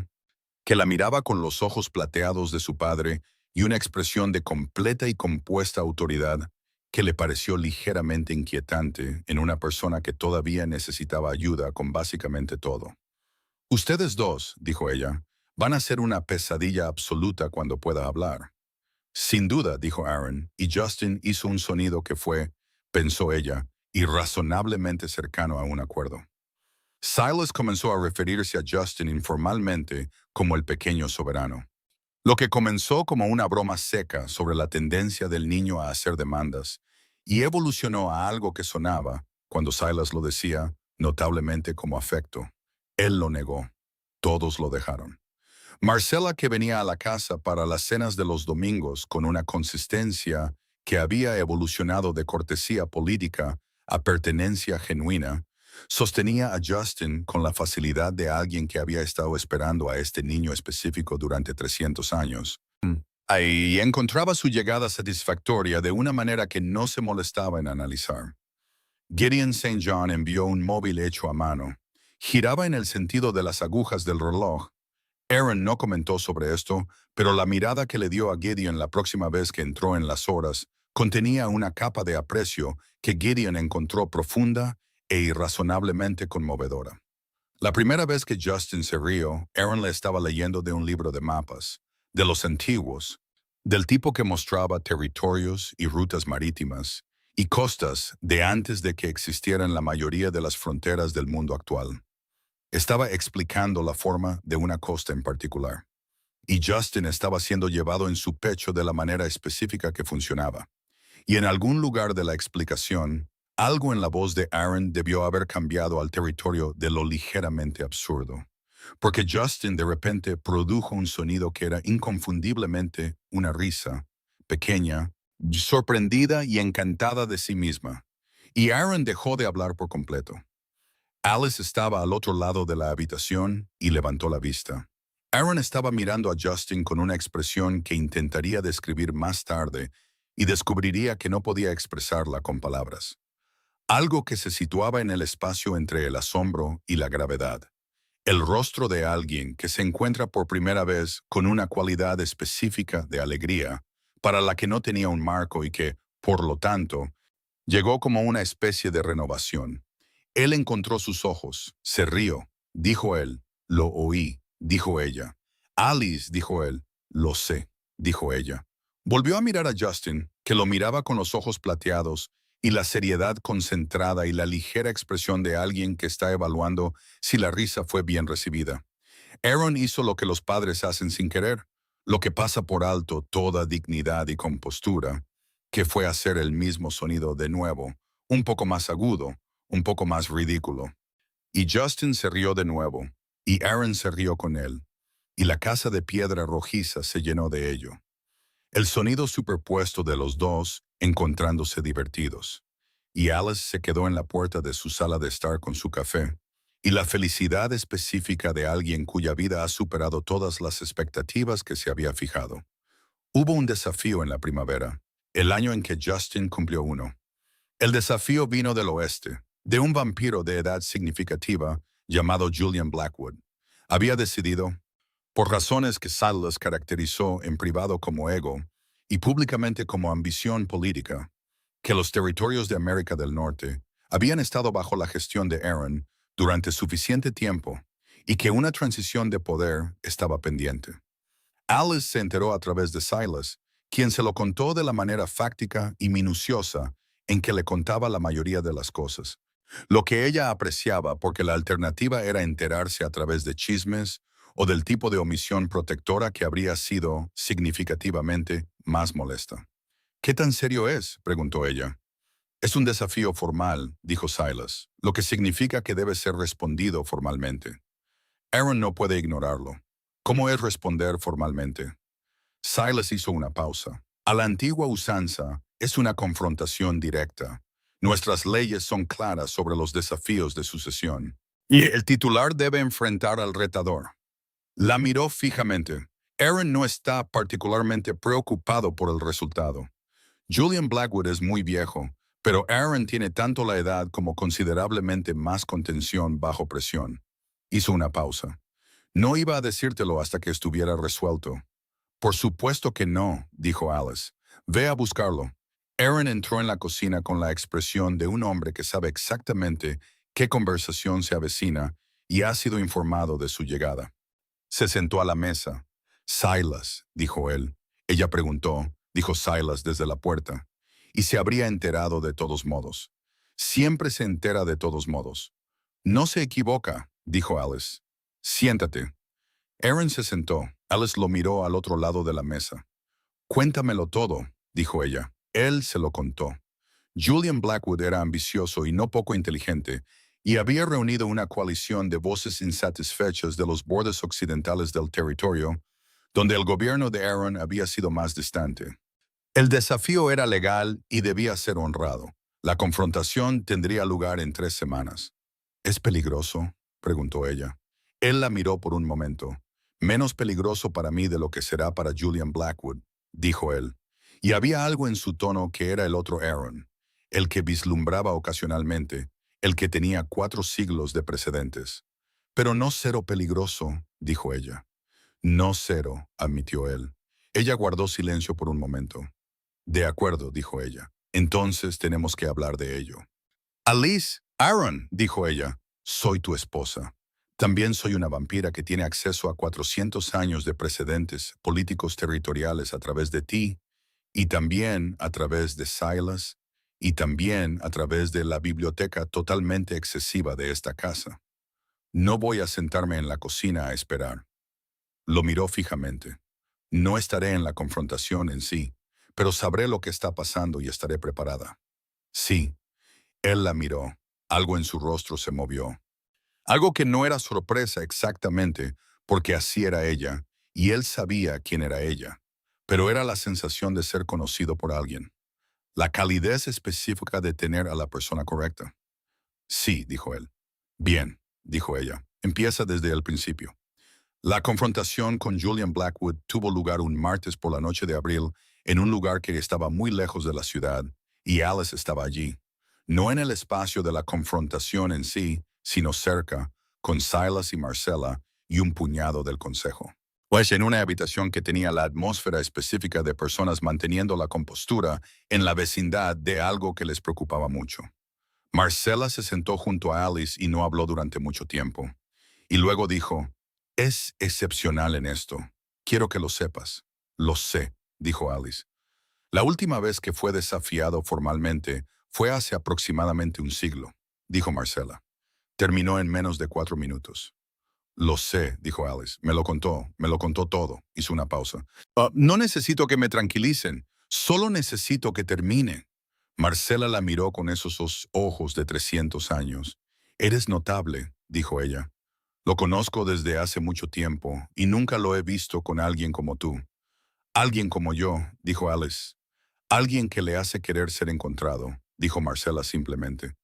que la miraba con los ojos plateados de su padre y una expresión de completa y compuesta autoridad que le pareció ligeramente inquietante en una persona que todavía necesitaba ayuda con básicamente todo. Ustedes dos, dijo ella, van a ser una pesadilla absoluta cuando pueda hablar. Sin duda, dijo Aaron, y Justin hizo un sonido que fue, pensó ella, irrazonablemente cercano a un acuerdo. Silas comenzó a referirse a Justin informalmente como el pequeño soberano. Lo que comenzó como una broma seca sobre la tendencia del niño a hacer demandas y evolucionó a algo que sonaba, cuando Silas lo decía, notablemente como afecto. Él lo negó. Todos lo dejaron. Marcela, que venía a la casa para las cenas de los domingos con una consistencia que había evolucionado de cortesía política a pertenencia genuina, sostenía a Justin con la facilidad de alguien que había estado esperando a este niño específico durante 300 años. Ahí encontraba su llegada satisfactoria de una manera que no se molestaba en analizar. Gideon St. John envió un móvil hecho a mano. Giraba en el sentido de las agujas del reloj. Aaron no comentó sobre esto, pero la mirada que le dio a Gideon la próxima vez que entró en las horas contenía una capa de aprecio que Gideon encontró profunda e irrazonablemente conmovedora. La primera vez que Justin se rió, Aaron le estaba leyendo de un libro de mapas, de los antiguos, del tipo que mostraba territorios y rutas marítimas y costas de antes de que existieran la mayoría de las fronteras del mundo actual. Estaba explicando la forma de una costa en particular, y Justin estaba siendo llevado en su pecho de la manera específica que funcionaba. Y en algún lugar de la explicación, algo en la voz de Aaron debió haber cambiado al territorio de lo ligeramente absurdo, porque Justin de repente produjo un sonido que era inconfundiblemente una risa, pequeña, sorprendida y encantada de sí misma. Y Aaron dejó de hablar por completo. Alice estaba al otro lado de la habitación y levantó la vista. Aaron estaba mirando a Justin con una expresión que intentaría describir más tarde y descubriría que no podía expresarla con palabras. Algo que se situaba en el espacio entre el asombro y la gravedad. El rostro de alguien que se encuentra por primera vez con una cualidad específica de alegría, para la que no tenía un marco y que, por lo tanto, llegó como una especie de renovación. Él encontró sus ojos, se rió, dijo él, lo oí, dijo ella. Alice, dijo él, lo sé, dijo ella. Volvió a mirar a Justin, que lo miraba con los ojos plateados y la seriedad concentrada y la ligera expresión de alguien que está evaluando si la risa fue bien recibida. Aaron hizo lo que los padres hacen sin querer, lo que pasa por alto toda dignidad y compostura, que fue hacer el mismo sonido de nuevo, un poco más agudo, un poco más ridículo. Y Justin se rió de nuevo, y Aaron se rió con él, y la casa de piedra rojiza se llenó de ello. El sonido superpuesto de los dos encontrándose divertidos. Y Alice se quedó en la puerta de su sala de estar con su café, y la felicidad específica de alguien cuya vida ha superado todas las expectativas que se había fijado. Hubo un desafío en la primavera, el año en que Justin cumplió uno. El desafío vino del oeste, de un vampiro de edad significativa llamado Julian Blackwood. Había decidido, por razones que Silas caracterizó en privado como ego y públicamente como ambición política, que los territorios de América del Norte habían estado bajo la gestión de Aaron durante suficiente tiempo y que una transición de poder estaba pendiente. Alice se enteró a través de Silas, quien se lo contó de la manera fáctica y minuciosa en que le contaba la mayoría de las cosas, lo que ella apreciaba porque la alternativa era enterarse a través de chismes o del tipo de omisión protectora que habría sido significativamente más molesta. ¿Qué tan serio es?, preguntó ella. Es un desafío formal, dijo Silas, lo que significa que debe ser respondido formalmente. Aaron no puede ignorarlo. ¿Cómo es responder formalmente? Silas hizo una pausa. A la antigua usanza es una confrontación directa. Nuestras leyes son claras sobre los desafíos de sucesión. Y el titular debe enfrentar al retador. La miró fijamente. Aaron no está particularmente preocupado por el resultado. Julian Blackwood es muy viejo, pero Aaron tiene tanto la edad como considerablemente más contención bajo presión. Hizo una pausa. No iba a decírtelo hasta que estuviera resuelto. Por supuesto que no, dijo Alice. Ve a buscarlo. Aaron entró en la cocina con la expresión de un hombre que sabe exactamente qué conversación se avecina y ha sido informado de su llegada. Se sentó a la mesa. Silas, dijo él. Ella preguntó, dijo Silas desde la puerta, y se habría enterado de todos modos. Siempre se entera de todos modos. No se equivoca, dijo Alice. Siéntate. Aaron se sentó. Alice lo miró al otro lado de la mesa. Cuéntamelo todo, dijo ella. Él se lo contó. Julian Blackwood era ambicioso y no poco inteligente, y había reunido una coalición de voces insatisfechas de los bordes occidentales del territorio, donde el gobierno de Aaron había sido más distante. El desafío era legal y debía ser honrado. La confrontación tendría lugar en 3 semanas. ¿Es peligroso?, preguntó ella. Él la miró por un momento. Menos peligroso para mí de lo que será para Julian Blackwood, dijo él. Y había algo en su tono que era el otro Aaron, el que vislumbraba ocasionalmente, el que tenía 4 siglos de precedentes. Pero no cero peligroso, dijo ella. No, cero, admitió él. Ella guardó silencio por un momento. De acuerdo, dijo ella. Entonces tenemos que hablar de ello. Alice, Aaron, dijo ella, soy tu esposa. También soy una vampira que tiene acceso a 400 años de precedentes políticos territoriales a través de ti, y también a través de Silas, y también a través de la biblioteca totalmente excesiva de esta casa. No voy a sentarme en la cocina a esperar. Lo miró fijamente. No estaré en la confrontación en sí, pero sabré lo que está pasando y estaré preparada. Sí, él la miró. Algo en su rostro se movió. Algo que no era sorpresa exactamente, porque así era ella, y él sabía quién era ella, pero era la sensación de ser conocido por alguien. La calidez específica de tener a la persona correcta. Sí, dijo él. Bien, dijo ella. Empieza desde el principio. La confrontación con Julian Blackwood tuvo lugar un martes por la noche de abril en un lugar que estaba muy lejos de la ciudad, y Alice estaba allí. No en el espacio de la confrontación en sí, sino cerca, con Silas y Marcella y un puñado del consejo. Pues en una habitación que tenía la atmósfera específica de personas manteniendo la compostura en la vecindad de algo que les preocupaba mucho. Marcella se sentó junto a Alice y no habló durante mucho tiempo. Y luego dijo, es excepcional en esto. Quiero que lo sepas. Lo sé, dijo Alice. La última vez que fue desafiado formalmente fue hace aproximadamente un siglo, dijo Marcella. Terminó en menos de 4 minutos. Lo sé, dijo Alice. Me lo contó todo. Hizo una pausa. No necesito que me tranquilicen. Solo necesito que termine. Marcella la miró con esos ojos de 300 años. Eres notable, dijo ella. Lo conozco desde hace mucho tiempo y nunca lo he visto con alguien como tú. Alguien como yo, dijo Alice. Alguien que le hace querer ser encontrado, dijo Marcella simplemente.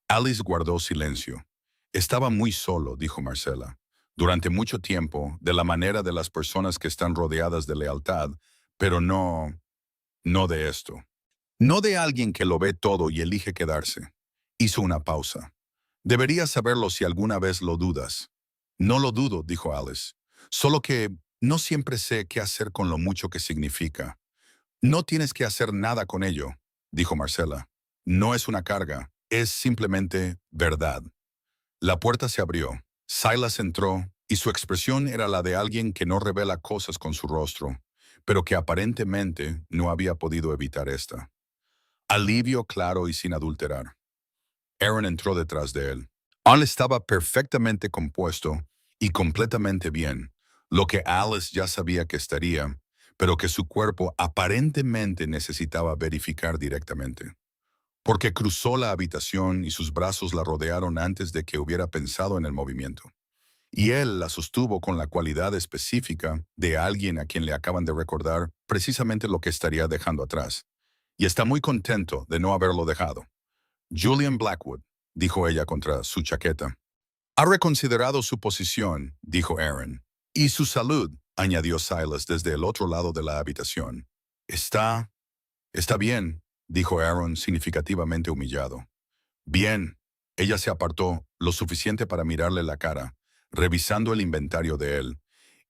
Alice guardó silencio. Estaba muy solo, dijo Marcella. Durante mucho tiempo, de la manera de las personas que están rodeadas de lealtad, pero no de esto. No de alguien que lo ve todo y elige quedarse. Hizo una pausa. Deberías saberlo si alguna vez lo dudas. No lo dudo, dijo Alice. Solo que no siempre sé qué hacer con lo mucho que significa. No tienes que hacer nada con ello, dijo Marcella. No es una carga, es simplemente verdad. La puerta se abrió. Silas entró y su expresión era la de alguien que no revela cosas con su rostro, pero que aparentemente no había podido evitar esta. Alivio claro y sin adulterar. Aaron entró detrás de él. Él estaba perfectamente compuesto y completamente bien, lo que Alice ya sabía que estaría, pero que su cuerpo aparentemente necesitaba verificar directamente. Porque cruzó la habitación y sus brazos la rodearon antes de que hubiera pensado en el movimiento. Y él la sostuvo con la cualidad específica de alguien a quien le acaban de recordar precisamente lo que estaría dejando atrás. Y está muy contento de no haberlo dejado. Julian Blackwood, dijo ella contra su chaqueta. Ha reconsiderado su posición, dijo Aaron. Y su salud, añadió Silas desde el otro lado de la habitación. Está bien, dijo Aaron significativamente humillado. Bien. Ella se apartó lo suficiente para mirarle la cara, revisando el inventario de él.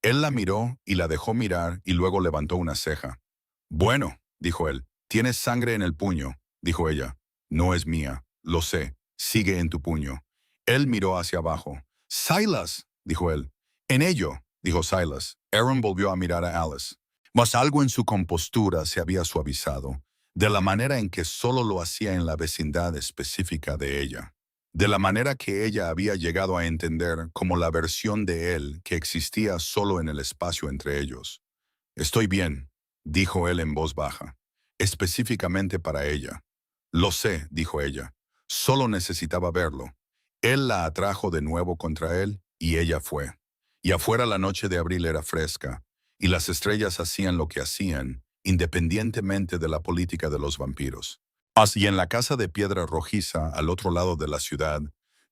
Él la miró y la dejó mirar y luego levantó una ceja. Bueno, dijo él, tienes sangre en el puño, dijo ella. No es mía, lo sé, sigue en tu puño. Él miró hacia abajo. Silas, dijo él. En ello, dijo Silas. Aaron volvió a mirar a Alice. Mas algo en su compostura se había suavizado, de la manera en que solo lo hacía en la vecindad específica de ella, de la manera que ella había llegado a entender como la versión de él que existía solo en el espacio entre ellos. Estoy bien, dijo él en voz baja, específicamente para ella. Lo sé, dijo ella, solo necesitaba verlo. Él la atrajo de nuevo contra él y ella fue. Y afuera la noche de abril era fresca, y las estrellas hacían lo que hacían, independientemente de la política de los vampiros. Y en la casa de piedra rojiza, al otro lado de la ciudad,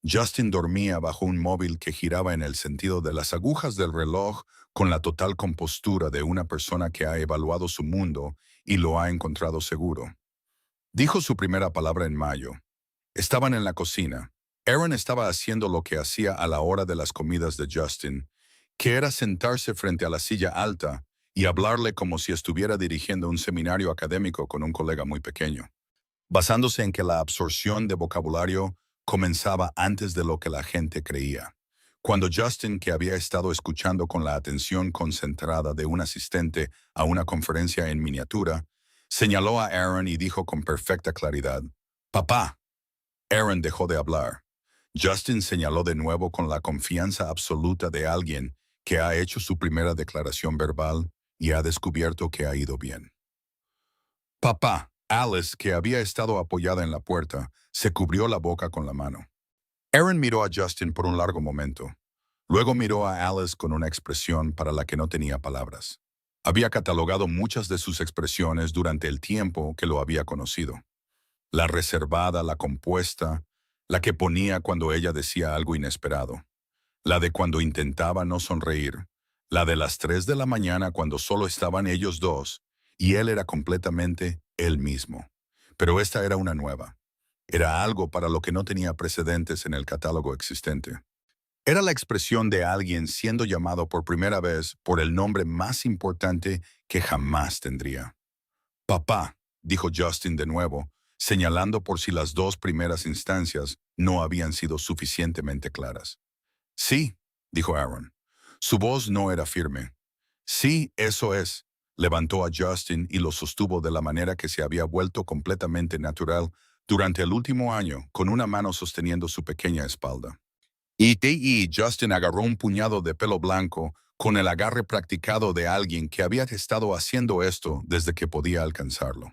Justin dormía bajo un móvil que giraba en el sentido de las agujas del reloj con la total compostura de una persona que ha evaluado su mundo y lo ha encontrado seguro. Dijo su primera palabra en mayo. Estaban en la cocina. Aaron estaba haciendo lo que hacía a la hora de las comidas de Justin, que era sentarse frente a la silla alta y hablarle como si estuviera dirigiendo un seminario académico con un colega muy pequeño, basándose en que la absorción de vocabulario comenzaba antes de lo que la gente creía. Cuando Justin, que había estado escuchando con la atención concentrada de un asistente a una conferencia en miniatura, señaló a Aaron y dijo con perfecta claridad, «Papá». Aaron dejó de hablar. Justin señaló de nuevo con la confianza absoluta de alguien que ha hecho su primera declaración verbal y ha descubierto que ha ido bien. «Papá». Alice, que había estado apoyada en la puerta, se cubrió la boca con la mano. Aaron miró a Justin por un largo momento. Luego miró a Alice con una expresión para la que no tenía palabras. Había catalogado muchas de sus expresiones durante el tiempo que lo había conocido. La reservada, la compuesta, la que ponía cuando ella decía algo inesperado, la de cuando intentaba no sonreír, la de las 3 de la mañana cuando solo estaban ellos dos, y él era completamente él mismo. Pero esta era una nueva. Era algo para lo que no tenía precedentes en el catálogo existente. Era la expresión de alguien siendo llamado por primera vez por el nombre más importante que jamás tendría. «Papá», dijo Justin de nuevo, señalando por si las 2 primeras instancias no habían sido suficientemente claras. «Sí», dijo Aaron. Su voz no era firme. «Sí, eso es». Levantó a Justin y lo sostuvo de la manera que se había vuelto completamente natural durante el último año, con una mano sosteniendo su pequeña espalda. Y Justin agarró un puñado de pelo blanco con el agarre practicado de alguien que había estado haciendo esto desde que podía alcanzarlo.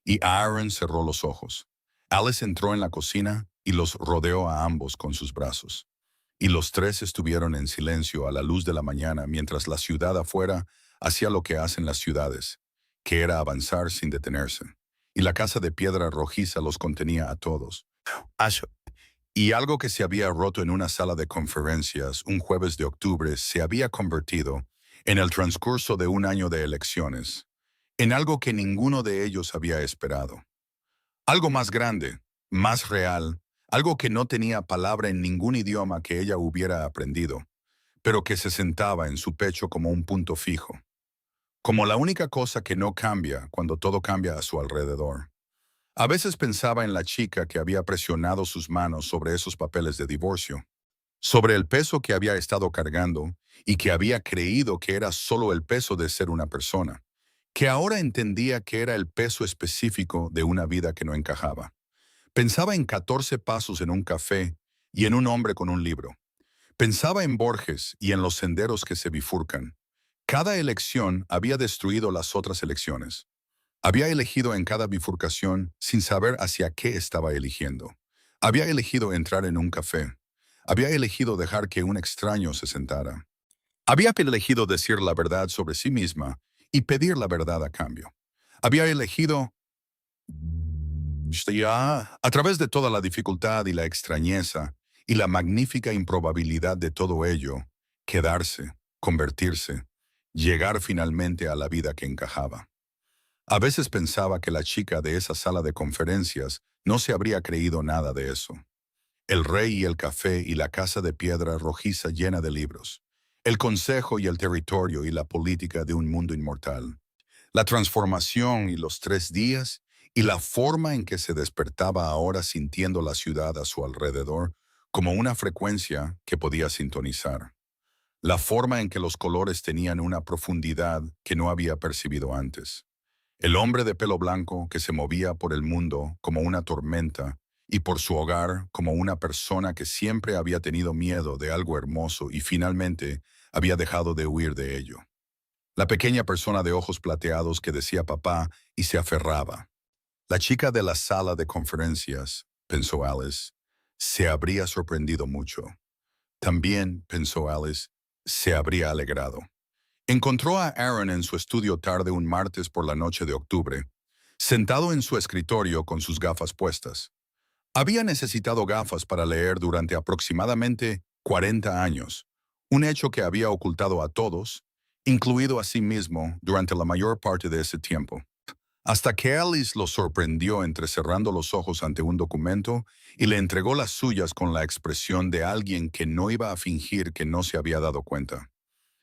Y Aaron cerró los ojos. Alice entró en la cocina y los rodeó a ambos con sus brazos. Y los 3 estuvieron en silencio a la luz de la mañana mientras la ciudad afuera hacía lo que hacen las ciudades, que era avanzar sin detenerse. Y la casa de piedra rojiza los contenía a todos. Y algo que se había roto en una sala de conferencias un jueves de octubre se había convertido, en el transcurso de un año de elecciones, en algo que ninguno de ellos había esperado. Algo más grande, más real, algo que no tenía palabra en ningún idioma que ella hubiera aprendido, pero que se sentaba en su pecho como un punto fijo, como la única cosa que no cambia cuando todo cambia a su alrededor. A veces pensaba en la chica que había presionado sus manos sobre esos papeles de divorcio, sobre el peso que había estado cargando y que había creído que era solo el peso de ser una persona, que ahora entendía que era el peso específico de una vida que no encajaba. Pensaba en 14 pasos en un café y en un hombre con un libro. Pensaba en Borges y en los senderos que se bifurcan. Cada elección había destruido las otras elecciones. Había elegido en cada bifurcación sin saber hacia qué estaba eligiendo. Había elegido entrar en un café. Había elegido dejar que un extraño se sentara. Había elegido decir la verdad sobre sí misma y pedir la verdad a cambio. Había elegido, a través de toda la dificultad y la extrañeza y la magnífica improbabilidad de todo ello, quedarse, convertirse, llegar finalmente a la vida que encajaba. A veces pensaba que la chica de esa sala de conferencias no se habría creído nada de eso. El rey y el café y la casa de piedra rojiza llena de libros. El consejo y el territorio y la política de un mundo inmortal. La transformación y los 3 días y la forma en que se despertaba ahora sintiendo la ciudad a su alrededor como una frecuencia que podía sintonizar. La forma en que los colores tenían una profundidad que no había percibido antes. El hombre de pelo blanco que se movía por el mundo como una tormenta y por su hogar como una persona que siempre había tenido miedo de algo hermoso y finalmente había dejado de huir de ello. La pequeña persona de ojos plateados que decía papá y se aferraba. La chica de la sala de conferencias, pensó Alice, se habría sorprendido mucho. También, pensó Alice, se habría alegrado. Encontró a Aaron en su estudio tarde un martes por la noche de octubre, sentado en su escritorio con sus gafas puestas. Había necesitado gafas para leer durante aproximadamente 40 años, un hecho que había ocultado a todos, incluido a sí mismo, durante la mayor parte de ese tiempo. Hasta que Alice lo sorprendió entrecerrando los ojos ante un documento y le entregó las suyas con la expresión de alguien que no iba a fingir que no se había dado cuenta.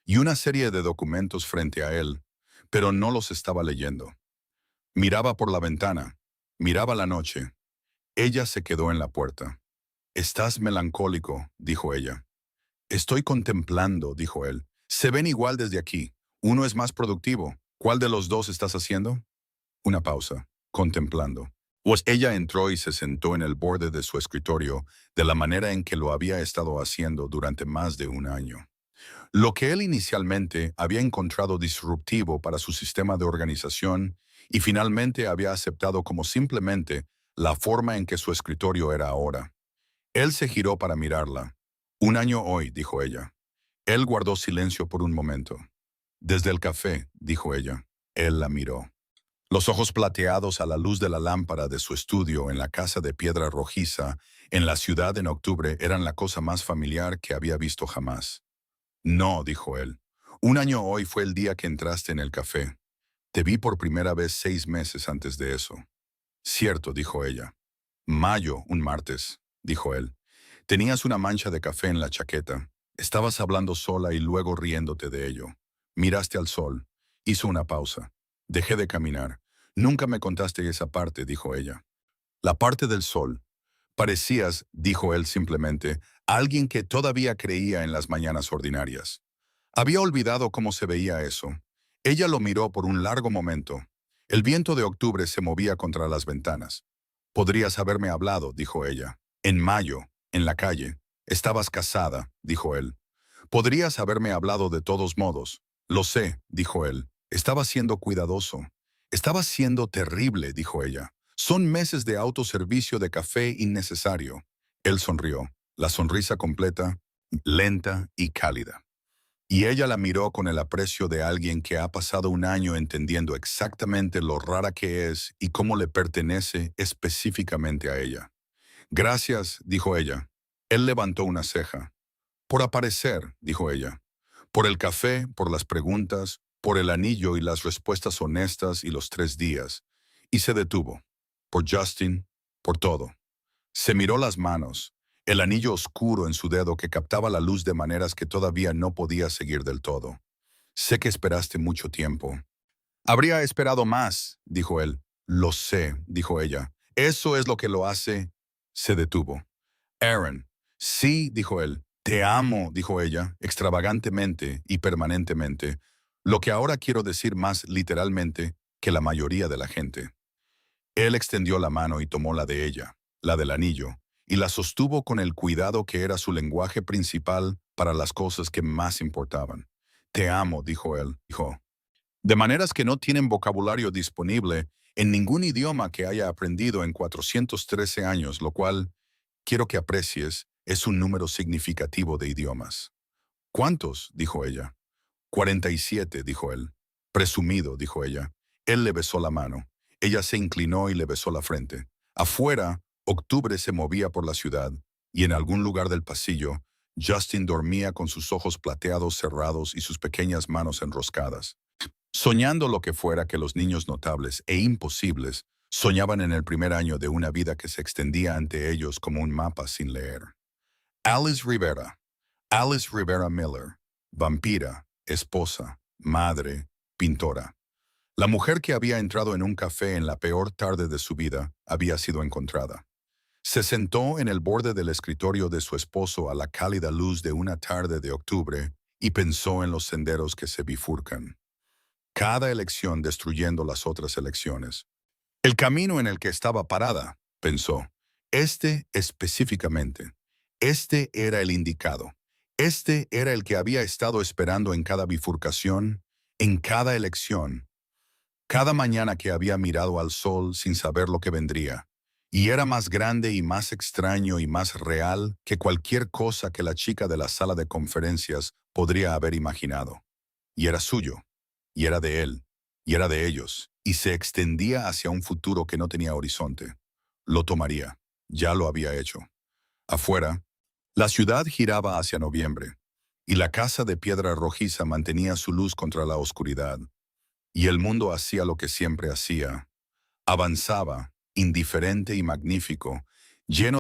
y una serie de documentos frente a él, pero no los estaba leyendo. Miraba por la ventana, miraba la noche. Ella se quedó en la puerta. «Estás melancólico», dijo ella. «Estoy contemplando», dijo él. «Se ven igual desde aquí. Uno es más productivo. ¿Cuál de los dos estás haciendo?» Una pausa, contemplando. Pues ella entró y se sentó en el borde de su escritorio de la manera en que lo había estado haciendo durante más de un año. Lo que él inicialmente había encontrado disruptivo para su sistema de organización y finalmente había aceptado como simplemente la forma en que su escritorio era ahora. Él se giró para mirarla. «Un año hoy», dijo ella. Él guardó silencio por un momento. «Desde el café», dijo ella. Él la miró. Los ojos plateados a la luz de la lámpara de su estudio en la casa de piedra rojiza en la ciudad en octubre eran la cosa más familiar que había visto jamás. «No», dijo él. «Un año hoy fue el día que entraste en el café. Te vi por primera vez 6 meses antes de eso». «Cierto», dijo ella. «Mayo, un martes», dijo él. «Tenías una mancha de café en la chaqueta. Estabas hablando sola y luego riéndote de ello. Miraste al sol». Hizo una pausa. «Dejé de caminar. Nunca me contaste esa parte», dijo ella. «La parte del sol». «Parecías», dijo él simplemente, alguien que todavía creía en las mañanas ordinarias. Había olvidado cómo se veía eso. Ella lo miró por un largo momento. El viento de octubre se movía contra las ventanas. «Podrías haberme hablado», dijo ella. «En mayo, en la calle. Estabas casada», dijo él. «Podrías haberme hablado de todos modos». «Lo sé», dijo él. «Estaba siendo cuidadoso». «Estaba siendo terrible», dijo ella. «Son meses de autoservicio de café innecesario». Él sonrió, la sonrisa completa, lenta y cálida. Y ella la miró con el aprecio de alguien que ha pasado un año entendiendo exactamente lo rara que es y cómo le pertenece específicamente a ella. «Gracias», dijo ella. Él levantó una ceja. «Por aparecer», dijo ella. «Por el café, por las preguntas, por el anillo y las respuestas honestas y los 3 días». Y se detuvo. «Por Justin, por todo». Se miró las manos, el anillo oscuro en su dedo que captaba la luz de maneras que todavía no podía seguir del todo. «Sé que esperaste mucho tiempo». «Habría esperado más», dijo él. «Lo sé», dijo ella. «Eso es lo que lo hace». Se detuvo. «Aaron». «Sí», dijo él. «Te amo», dijo ella, extravagantemente y permanentemente, lo que ahora quiero decir más literalmente que la mayoría de la gente. Él extendió la mano y tomó la de ella, la del anillo, y la sostuvo con el cuidado que era su lenguaje principal para las cosas que más importaban. «Te amo», dijo él, dijo. De maneras que no tienen vocabulario disponible en ningún idioma que haya aprendido en 413 años, lo cual, quiero que aprecies, es un número significativo de idiomas. «¿Cuántos?», dijo ella. 47, dijo él. «Presumido», dijo ella. Él le besó la mano. Ella se inclinó y le besó la frente. Afuera, octubre se movía por la ciudad, y en algún lugar del pasillo, Justin dormía con sus ojos plateados cerrados y sus pequeñas manos enroscadas, soñando lo que fuera que los niños notables e imposibles soñaban en el primer año de una vida que se extendía ante ellos como un mapa sin leer. Alice Rivera Miller, vampira, esposa, madre, pintora. La mujer que había entrado en un café en la peor tarde de su vida había sido encontrada. Se sentó en el borde del escritorio de su esposo a la cálida luz de una tarde de octubre y pensó en los senderos que se bifurcan. Cada elección destruyendo las otras elecciones. El camino en el que estaba parada, pensó, este específicamente, este era el indicado. Este era el que había estado esperando en cada bifurcación, en cada elección, cada mañana que había mirado al sol sin saber lo que vendría. Y era más grande y más extraño y más real que cualquier cosa que la chica de la sala de conferencias podría haber imaginado. Y era suyo, y era de él, y era de ellos, y se extendía hacia un futuro que no tenía horizonte. Lo tomaría, ya lo había hecho. Afuera, la ciudad giraba hacia noviembre, y la casa de piedra rojiza mantenía su luz contra la oscuridad, y el mundo hacía lo que siempre hacía. Avanzaba, indiferente y magnífico, lleno